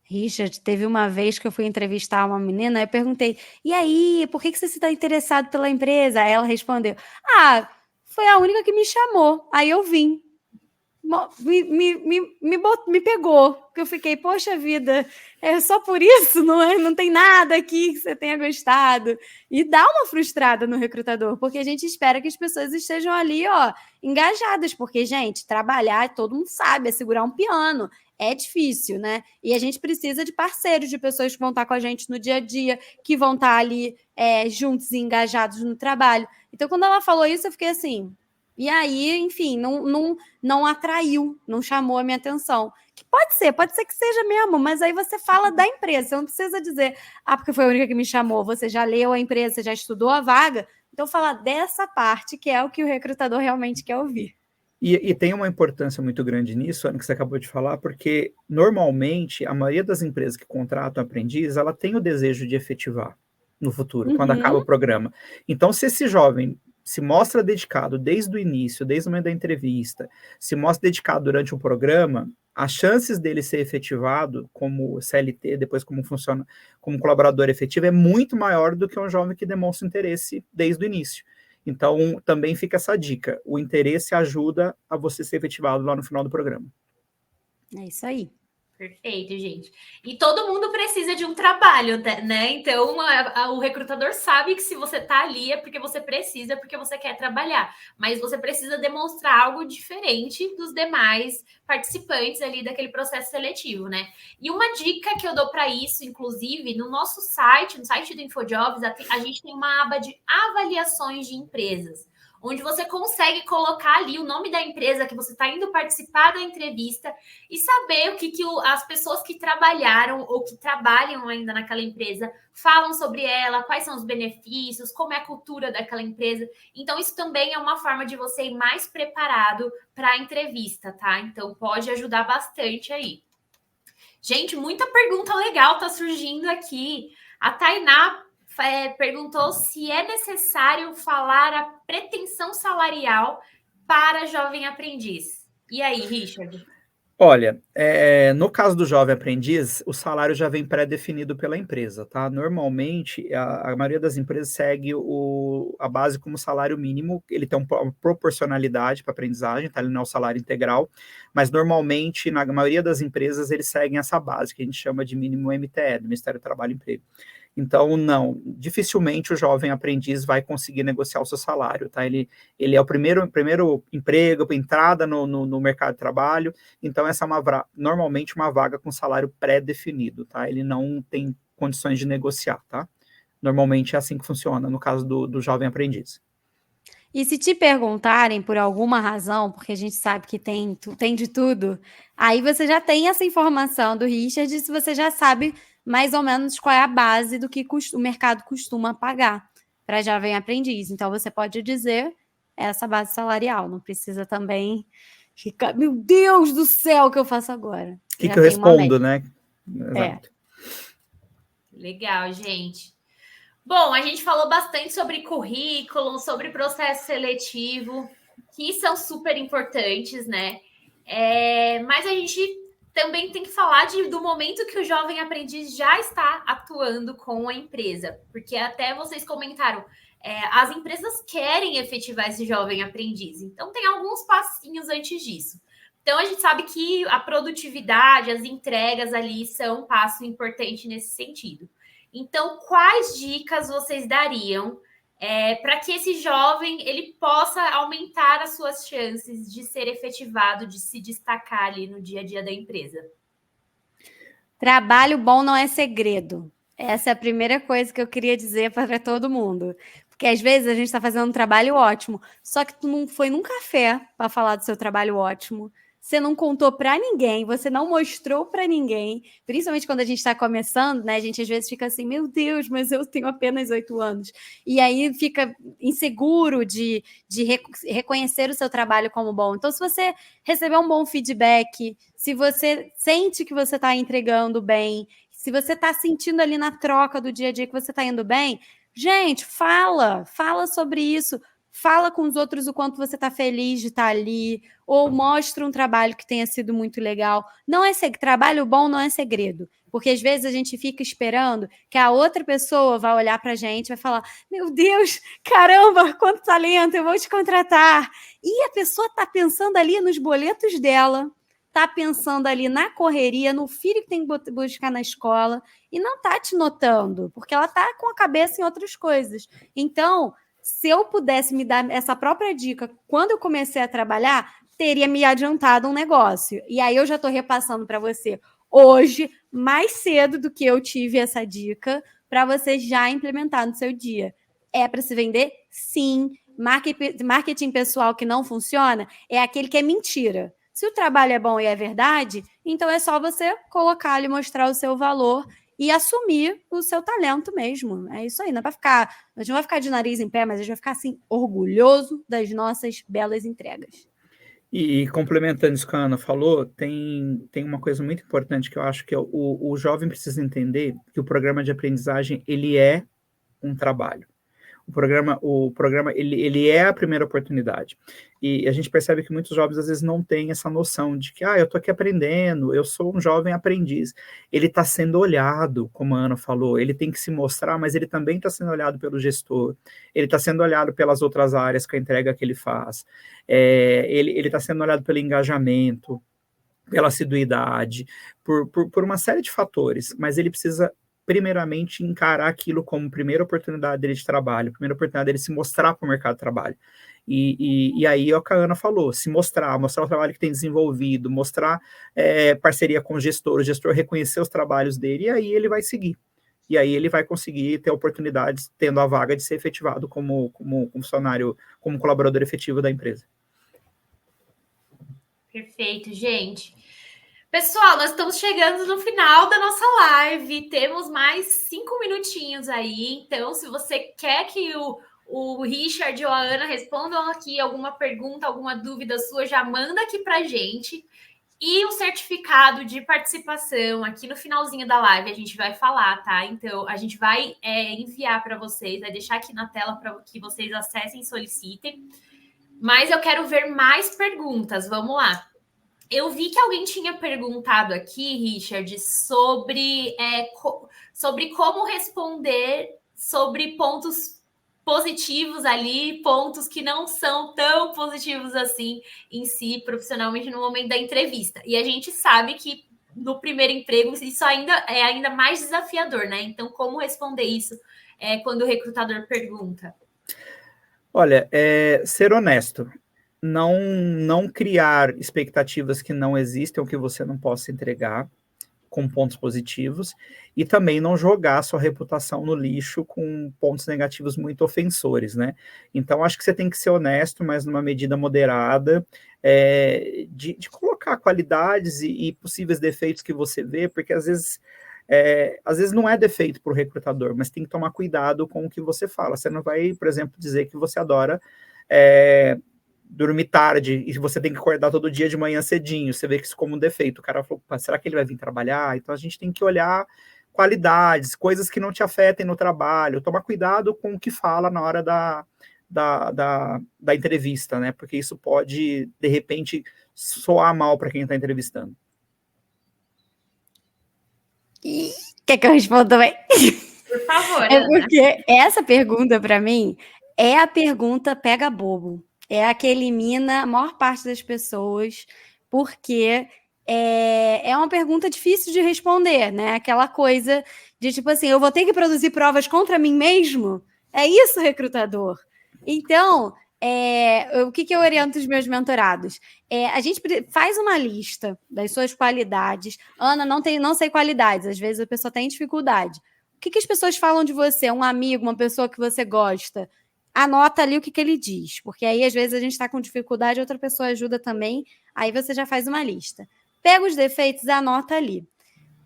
Richard, teve uma vez que eu fui entrevistar uma menina, eu perguntei, e aí, por que você está interessado pela empresa? Aí ela respondeu, foi a única que me chamou, aí eu vim. me pegou, porque eu fiquei, poxa vida, é só por isso, não tem nada aqui que você tenha gostado. E dá uma frustrada no recrutador, porque a gente espera que as pessoas estejam ali, ó, engajadas, porque, gente, trabalhar, todo mundo sabe, é segurar um piano. É difícil, né? E a gente precisa de parceiros, de pessoas que vão estar com a gente no dia a dia, que vão estar ali juntos e engajados no trabalho. Então, quando ela falou isso, eu fiquei assim... E aí, enfim, não atraiu, não chamou a minha atenção. Que pode ser que seja mesmo, mas aí você fala da empresa, você não precisa dizer, porque foi a única que me chamou, você já leu a empresa, você já estudou a vaga, então fala dessa parte que é o que o recrutador realmente quer ouvir. E tem uma importância muito grande nisso, Ana, que você acabou de falar, porque normalmente a maioria das empresas que contratam aprendiz, ela tem o desejo de efetivar no futuro, quando acaba o programa. Então, se esse jovem se mostra dedicado desde o início, desde o momento da entrevista, se mostra dedicado durante o programa, as chances dele ser efetivado como CLT, depois como colaborador efetivo, é muito maior do que um jovem que demonstra interesse desde o início. Então, também fica essa dica. O interesse ajuda a você ser efetivado lá no final do programa. É isso aí. Perfeito, gente. E todo mundo precisa de um trabalho, né? Então, o recrutador sabe que se você tá ali é porque você precisa, porque você quer trabalhar. Mas você precisa demonstrar algo diferente dos demais participantes ali daquele processo seletivo, né? E uma dica que eu dou para isso, inclusive, no nosso site, no site do InfoJobs, a gente tem uma aba de avaliações de empresas, onde você consegue colocar ali o nome da empresa que você está indo participar da entrevista e saber o que as pessoas que trabalharam ou que trabalham ainda naquela empresa falam sobre ela, quais são os benefícios, como é a cultura daquela empresa. Então, isso também é uma forma de você ir mais preparado para a entrevista, tá? Então, pode ajudar bastante aí. Gente, muita pergunta legal tá surgindo aqui. A Tainá perguntou se é necessário falar a pretensão salarial para jovem aprendiz. E aí, Richard? Olha, no caso do jovem aprendiz, o salário já vem pré-definido pela empresa, tá? Normalmente, a maioria das empresas segue a base como salário mínimo, ele tem uma proporcionalidade para aprendizagem, tá? Ele não é o salário integral, mas normalmente, na maioria das empresas, eles seguem essa base, que a gente chama de mínimo MTE, do Ministério do Trabalho e Emprego. Então, não, dificilmente o jovem aprendiz vai conseguir negociar o seu salário, tá? Ele é o primeiro emprego, entrada no mercado de trabalho, então essa é normalmente uma vaga com salário pré-definido, tá? Ele não tem condições de negociar, tá? Normalmente é assim que funciona no caso do jovem aprendiz. E se te perguntarem por alguma razão, porque a gente sabe que tem de tudo, aí você já tem essa informação do Richard, se você já sabe mais ou menos qual é a base do que o mercado costuma pagar para jovem aprendiz. Então, você pode dizer essa base salarial, não precisa também ficar, meu Deus do céu, o que eu faço agora? O que eu respondo, né? Exato. Legal, gente. Bom, a gente falou bastante sobre currículo, sobre processo seletivo, que são super importantes, né? Mas a gente também tem que falar do momento que o jovem aprendiz já está atuando com a empresa, porque até vocês comentaram, as empresas querem efetivar esse jovem aprendiz, então tem alguns passinhos antes disso. Então a gente sabe que a produtividade, as entregas ali são um passo importante nesse sentido. Então, quais dicas vocês dariam para que esse jovem ele possa aumentar as suas chances de ser efetivado, de se destacar ali no dia a dia da empresa? Trabalho bom não é segredo. Essa é a primeira coisa que eu queria dizer para todo mundo. Porque às vezes a gente está fazendo um trabalho ótimo, só que tu não foi num café para falar do seu trabalho ótimo. Você não contou para ninguém, você não mostrou para ninguém, principalmente quando a gente está começando, né? A gente às vezes fica assim, meu Deus, mas eu tenho apenas 8 anos. E aí fica inseguro de reconhecer o seu trabalho como bom. Então, se você receber um bom feedback, se você sente que você está entregando bem, se você está sentindo ali na troca do dia a dia que você está indo bem, gente, fala sobre isso. Fala com os outros o quanto você está feliz de estar ali, ou mostra um trabalho que tenha sido muito legal. Trabalho bom não é segredo. Porque às vezes a gente fica esperando que a outra pessoa vai olhar para a gente e vai falar: meu Deus, caramba, quanto talento, eu vou te contratar. E a pessoa está pensando ali nos boletos dela, está pensando ali na correria, no filho que tem que buscar na escola, e não está te notando, porque ela está com a cabeça em outras coisas. Então, se eu pudesse me dar essa própria dica quando eu comecei a trabalhar, teria me adiantado um negócio. E aí eu já estou repassando para você hoje, mais cedo do que eu tive essa dica, para você já implementar no seu dia. É para se vender? Sim. Marketing pessoal que não funciona é aquele que é mentira. Se o trabalho é bom e é verdade, então é só você colocar ali, mostrar o seu valor e assumir o seu talento mesmo. É isso aí, não é para ficar... A gente não vai ficar de nariz em pé, mas a gente vai ficar, assim, orgulhoso das nossas belas entregas. E complementando isso que a Ana falou, tem uma coisa muito importante que eu acho que o jovem precisa entender, que o programa de aprendizagem, ele é um trabalho. O programa ele é a primeira oportunidade. E a gente percebe que muitos jovens, às vezes, não têm essa noção de que, eu estou aqui aprendendo, eu sou um jovem aprendiz. Ele está sendo olhado, como a Ana falou, ele tem que se mostrar, mas ele também está sendo olhado pelo gestor, ele está sendo olhado pelas outras áreas com a entrega que ele faz, ele está sendo olhado pelo engajamento, pela assiduidade, por uma série de fatores, mas ele precisa primeiramente encarar aquilo como primeira oportunidade dele de trabalho, primeira oportunidade dele se mostrar para o mercado de trabalho. E aí é o que a Ana falou, se mostrar o trabalho que tem desenvolvido, mostrar parceria com o gestor reconhecer os trabalhos dele, e aí ele vai seguir. E aí ele vai conseguir ter oportunidades, tendo a vaga de ser efetivado como funcionário, como colaborador efetivo da empresa. Perfeito, gente. Pessoal, nós estamos chegando no final da nossa live. Temos mais 5 minutinhos aí. Então, se você quer que o Richard ou a Ana respondam aqui alguma pergunta, alguma dúvida sua, já manda aqui para a gente. E o certificado de participação, aqui no finalzinho da live, a gente vai falar, tá? Então, a gente vai enviar para vocês, vai deixar aqui na tela para que vocês acessem e solicitem. Mas eu quero ver mais perguntas. Vamos lá. Eu vi que alguém tinha perguntado aqui, Richard, sobre como responder sobre pontos positivos ali, pontos que não são tão positivos assim em si, profissionalmente, no momento da entrevista. E a gente sabe que no primeiro emprego isso é ainda mais desafiador, né? Então, como responder isso quando o recrutador pergunta? Olha, ser honesto. Não criar expectativas que não existem ou que você não possa entregar com pontos positivos, e também não jogar sua reputação no lixo com pontos negativos muito ofensores, né? Então, acho que você tem que ser honesto, mas numa medida moderada, de colocar qualidades e possíveis defeitos que você vê, porque às vezes não é defeito para o recrutador, mas tem que tomar cuidado com o que você fala. Você não vai, por exemplo, dizer que você adora dormir tarde e você tem que acordar todo dia de manhã cedinho, você vê que isso como um defeito. O cara falou, será que ele vai vir trabalhar? Então a gente tem que olhar qualidades, coisas que não te afetem no trabalho, tomar cuidado com o que fala na hora da entrevista, né? Porque isso pode, de repente, soar mal para quem está entrevistando. Quer que eu responda também? Por favor, Ana. Porque essa pergunta, para mim, é a pergunta pega bobo. É a que elimina a maior parte das pessoas, porque é uma pergunta difícil de responder, né? Aquela coisa de tipo assim, eu vou ter que produzir provas contra mim mesmo? É isso, recrutador? Então, o que eu oriento os meus mentorados? A gente faz uma lista das suas qualidades. Ana, não sei qualidades, às vezes a pessoa tem dificuldade. O que as pessoas falam de você? Um amigo, uma pessoa que você gosta? Anota ali o que ele diz, porque aí às vezes a gente está com dificuldade, outra pessoa ajuda também, aí você já faz uma lista. Pega os defeitos e anota ali.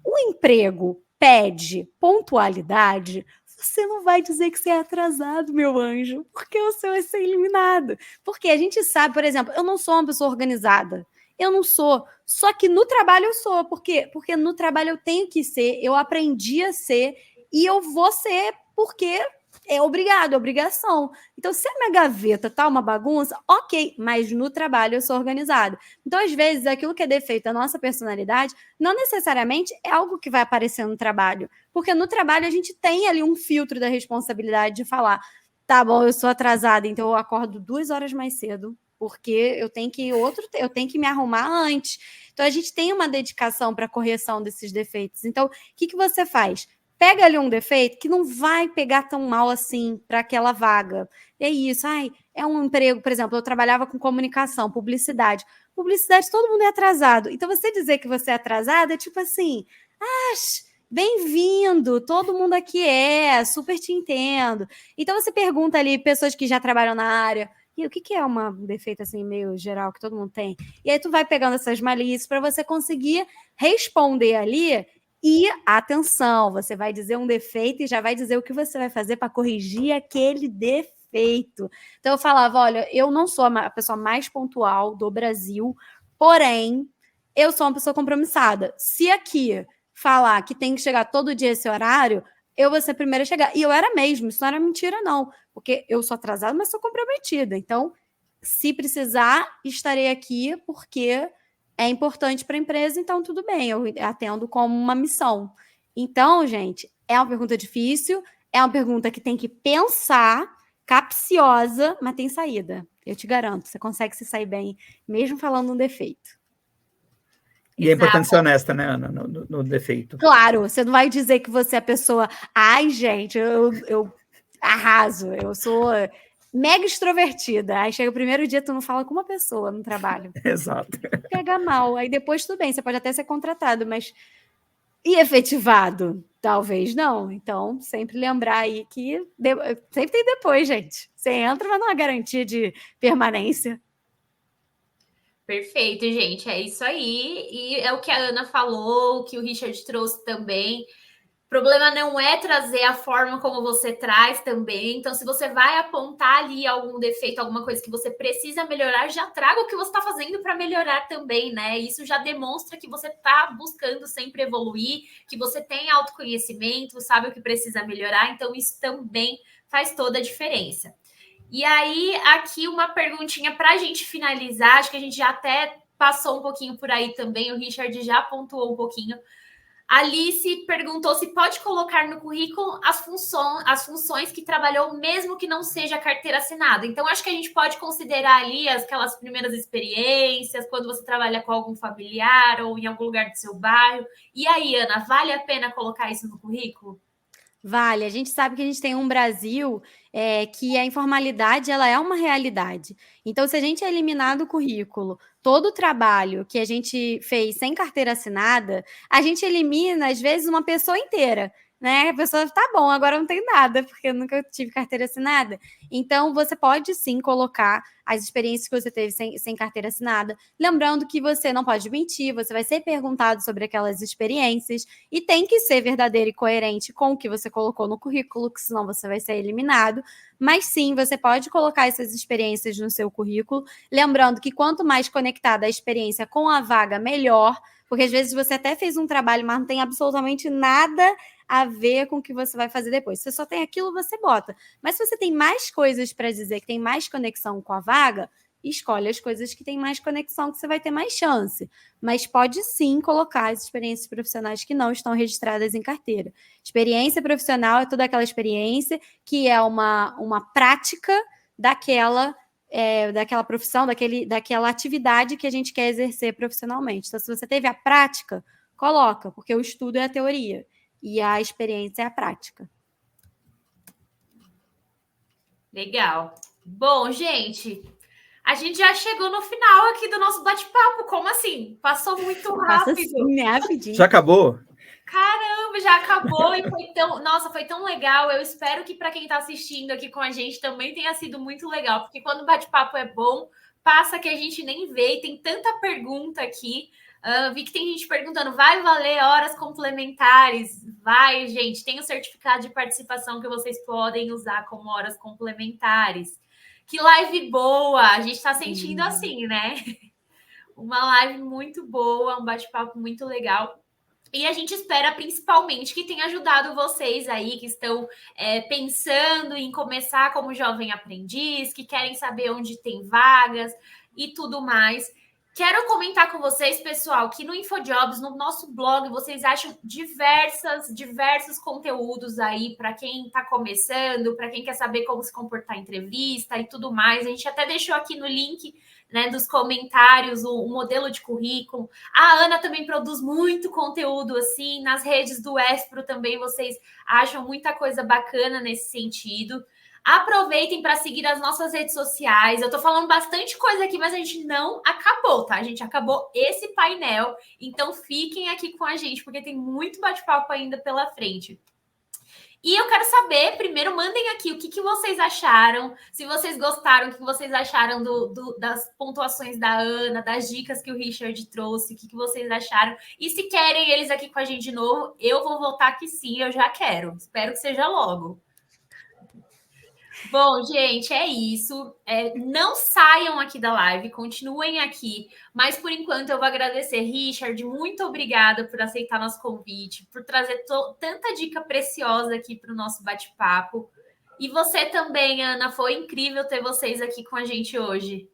O emprego pede pontualidade, você não vai dizer que você é atrasado, meu anjo, porque o seu vai ser eliminado. Porque a gente sabe, por exemplo, eu não sou uma pessoa organizada, eu não sou, só que no trabalho eu sou. Por quê? Porque no trabalho eu tenho que ser, eu aprendi a ser, e eu vou ser porque é obrigado, é obrigação. Então, se a minha gaveta tá uma bagunça, ok, mas no trabalho eu sou organizada. Então, às vezes, aquilo que é defeito da nossa personalidade não necessariamente é algo que vai aparecer no trabalho, porque no trabalho a gente tem ali um filtro da responsabilidade de falar, tá bom, eu sou atrasada, então eu acordo 2 horas mais cedo, porque eu tenho que me arrumar antes. Então, a gente tem uma dedicação para a correção desses defeitos. Então, o que você faz? Pega ali um defeito que não vai pegar tão mal assim para aquela vaga. É isso, é um emprego, por exemplo, eu trabalhava com comunicação, publicidade. Publicidade, todo mundo é atrasado. Então, você dizer que você é atrasado é tipo assim, bem-vindo, todo mundo aqui super te entendo. Então, você pergunta ali, pessoas que já trabalham na área, e o que é um defeito assim meio geral que todo mundo tem? E aí tu vai pegando essas malícias para você conseguir responder ali. E atenção, você vai dizer um defeito e já vai dizer o que você vai fazer para corrigir aquele defeito. Então eu falava, olha, eu não sou a pessoa mais pontual do Brasil, porém eu sou uma pessoa compromissada. Se aqui falar que tem que chegar todo dia esse horário, eu vou ser a primeira a chegar. E eu era mesmo, isso não era mentira não, porque eu sou atrasada, mas sou comprometida. Então, se precisar, estarei aqui porque é importante para a empresa, então tudo bem, eu atendo como uma missão. Então, gente, é uma pergunta difícil, é uma pergunta que tem que pensar, capciosa, mas tem saída. Eu te garanto, você consegue se sair bem, mesmo falando um defeito. E é importante ser honesta, né, Ana, no defeito. Claro, você não vai dizer que você é a pessoa, gente, eu arraso, eu sou mega extrovertida. Aí chega o primeiro dia, tu não fala com uma pessoa no trabalho. Exato. Pega mal. Aí depois tudo bem, você pode até ser contratado, mas e efetivado? Talvez não. Então, sempre lembrar aí que sempre tem depois, gente. Você entra, mas não há garantia de permanência. Perfeito, gente. É isso aí. E é o que a Ana falou, o que o Richard trouxe também. O problema não é trazer a forma como você traz também. Então, se você vai apontar ali algum defeito, alguma coisa que você precisa melhorar, já traga o que você está fazendo para melhorar também, né? Isso já demonstra que você está buscando sempre evoluir, que você tem autoconhecimento, sabe o que precisa melhorar. Então, isso também faz toda a diferença. E aí, aqui uma perguntinha para a gente finalizar. Acho que a gente já até passou um pouquinho por aí também. O Richard já pontuou um pouquinho. A Alice perguntou se pode colocar no currículo as funções que trabalhou, mesmo que não seja carteira assinada. Então, acho que a gente pode considerar ali aquelas primeiras experiências, quando você trabalha com algum familiar ou em algum lugar do seu bairro. E aí, Ana, vale a pena colocar isso no currículo? Vale, a gente sabe que a gente tem um Brasil que a informalidade ela é uma realidade. Então, se a gente eliminar do currículo todo o trabalho que a gente fez sem carteira assinada, a gente elimina, às vezes, uma pessoa inteira. Né? A pessoa, tá bom, agora não tem nada, porque eu nunca tive carteira assinada. Então, você pode sim colocar as experiências que você teve sem carteira assinada. Lembrando que você não pode mentir, você vai ser perguntado sobre aquelas experiências e tem que ser verdadeiro e coerente com o que você colocou no currículo, que senão você vai ser eliminado. Mas sim, você pode colocar essas experiências no seu currículo. Lembrando que quanto mais conectada a experiência com a vaga, melhor. Porque às vezes você até fez um trabalho, mas não tem absolutamente nada a ver com o que você vai fazer depois. Se você só tem aquilo, você bota. Mas se você tem mais coisas para dizer, que tem mais conexão com a vaga, escolhe as coisas que tem mais conexão, que você vai ter mais chance. Mas pode sim colocar as experiências profissionais que não estão registradas em carteira. Experiência profissional é toda aquela experiência que é uma prática daquela profissão, daquela atividade que a gente quer exercer profissionalmente. Então, se você teve a prática, coloca, porque o estudo é a teoria e a experiência é a prática. Legal. Bom, gente, a gente já chegou no final aqui do nosso bate-papo. Como assim? Passou muito rápido. Passa assim, né? Rapidinho. Já acabou? Caramba, já acabou e foi tão legal. Eu espero que para quem está assistindo aqui com a gente também tenha sido muito legal, porque quando o bate-papo é bom, passa que a gente nem vê e tem tanta pergunta aqui. Vi que tem gente perguntando, vai valer horas complementares? Vai, gente, tem o certificado de participação que vocês podem usar como horas complementares. Que live boa! A gente está sentindo assim, né? Uma live muito boa, um bate-papo muito legal. E a gente espera, principalmente, que tenha ajudado vocês aí que estão pensando em começar como jovem aprendiz, que querem saber onde tem vagas e tudo mais. Quero comentar com vocês, pessoal, que no InfoJobs, no nosso blog, vocês acham diversos conteúdos aí para quem está começando, para quem quer saber como se comportar em entrevista e tudo mais. A gente até deixou aqui no link, né, dos comentários o modelo de currículo. A Ana também produz muito conteúdo assim, nas redes do Espro também vocês acham muita coisa bacana nesse sentido. Aproveitem para seguir as nossas redes sociais. Eu tô falando bastante coisa aqui, mas a gente não acabou, tá? A gente acabou esse painel, então fiquem aqui com a gente, porque tem muito bate-papo ainda pela frente. E eu quero saber, primeiro, mandem aqui o que vocês acharam, se vocês gostaram, o que vocês acharam das pontuações da Ana, das dicas que o Richard trouxe, o que vocês acharam. E se querem eles aqui com a gente de novo, eu vou votar que sim, eu já quero. Espero que seja logo. Bom, gente, é isso. Não saiam aqui da live, continuem aqui. Mas, por enquanto, eu vou agradecer, Richard. Muito obrigada por aceitar nosso convite, por trazer tanta dica preciosa aqui para o nosso bate-papo. E você também, Ana. Foi incrível ter vocês aqui com a gente hoje.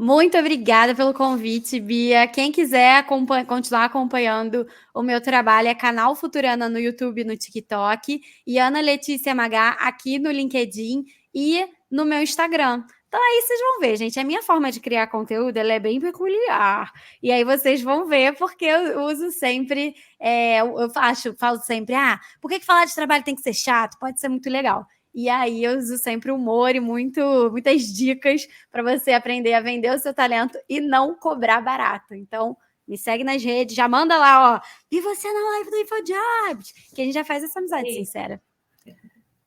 Muito obrigada pelo convite, Bia. Quem quiser continuar acompanhando o meu trabalho é canal Futurana no YouTube e no TikTok e Ana Letícia Magá aqui no LinkedIn e no meu Instagram. Então aí vocês vão ver, gente. A minha forma de criar conteúdo ela é bem peculiar. E aí vocês vão ver, porque eu uso sempre, falo sempre, por que falar de trabalho tem que ser chato? Pode ser muito legal. E aí eu uso sempre humor e muitas dicas para você aprender a vender o seu talento e não cobrar barato. Então, me segue nas redes, já manda lá, ó, vi você na live do InfoJobs, que a gente já faz essa amizade sincera.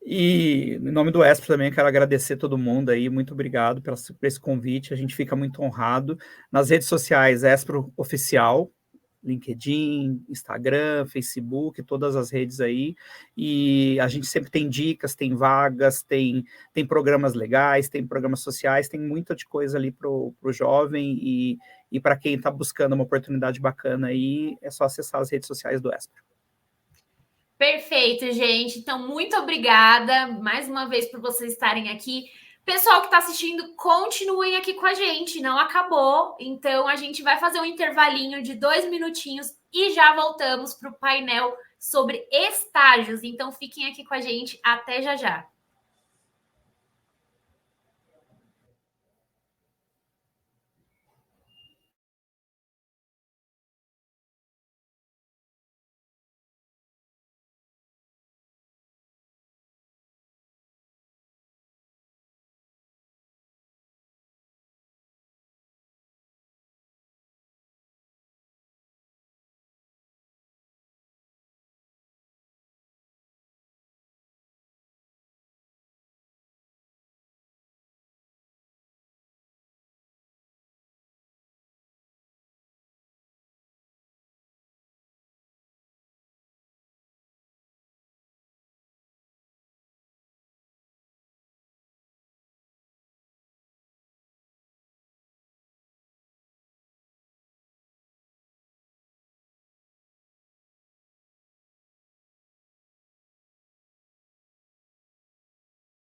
E em nome do Espro também quero agradecer todo mundo aí, muito obrigado por esse convite, a gente fica muito honrado. Nas redes sociais, Espro Oficial, LinkedIn, Instagram, Facebook, todas as redes aí, e a gente sempre tem dicas, tem vagas, tem programas legais, tem programas sociais, tem muita de coisa ali para o jovem e para quem está buscando uma oportunidade bacana aí, é só acessar as redes sociais do Espro. Perfeito, gente. Então, muito obrigada mais uma vez por vocês estarem aqui. Pessoal que está assistindo, continuem aqui com a gente, não acabou. Então, a gente vai fazer um intervalinho de 2 minutinhos e já voltamos para o painel sobre estágios. Então, fiquem aqui com a gente. Até já já.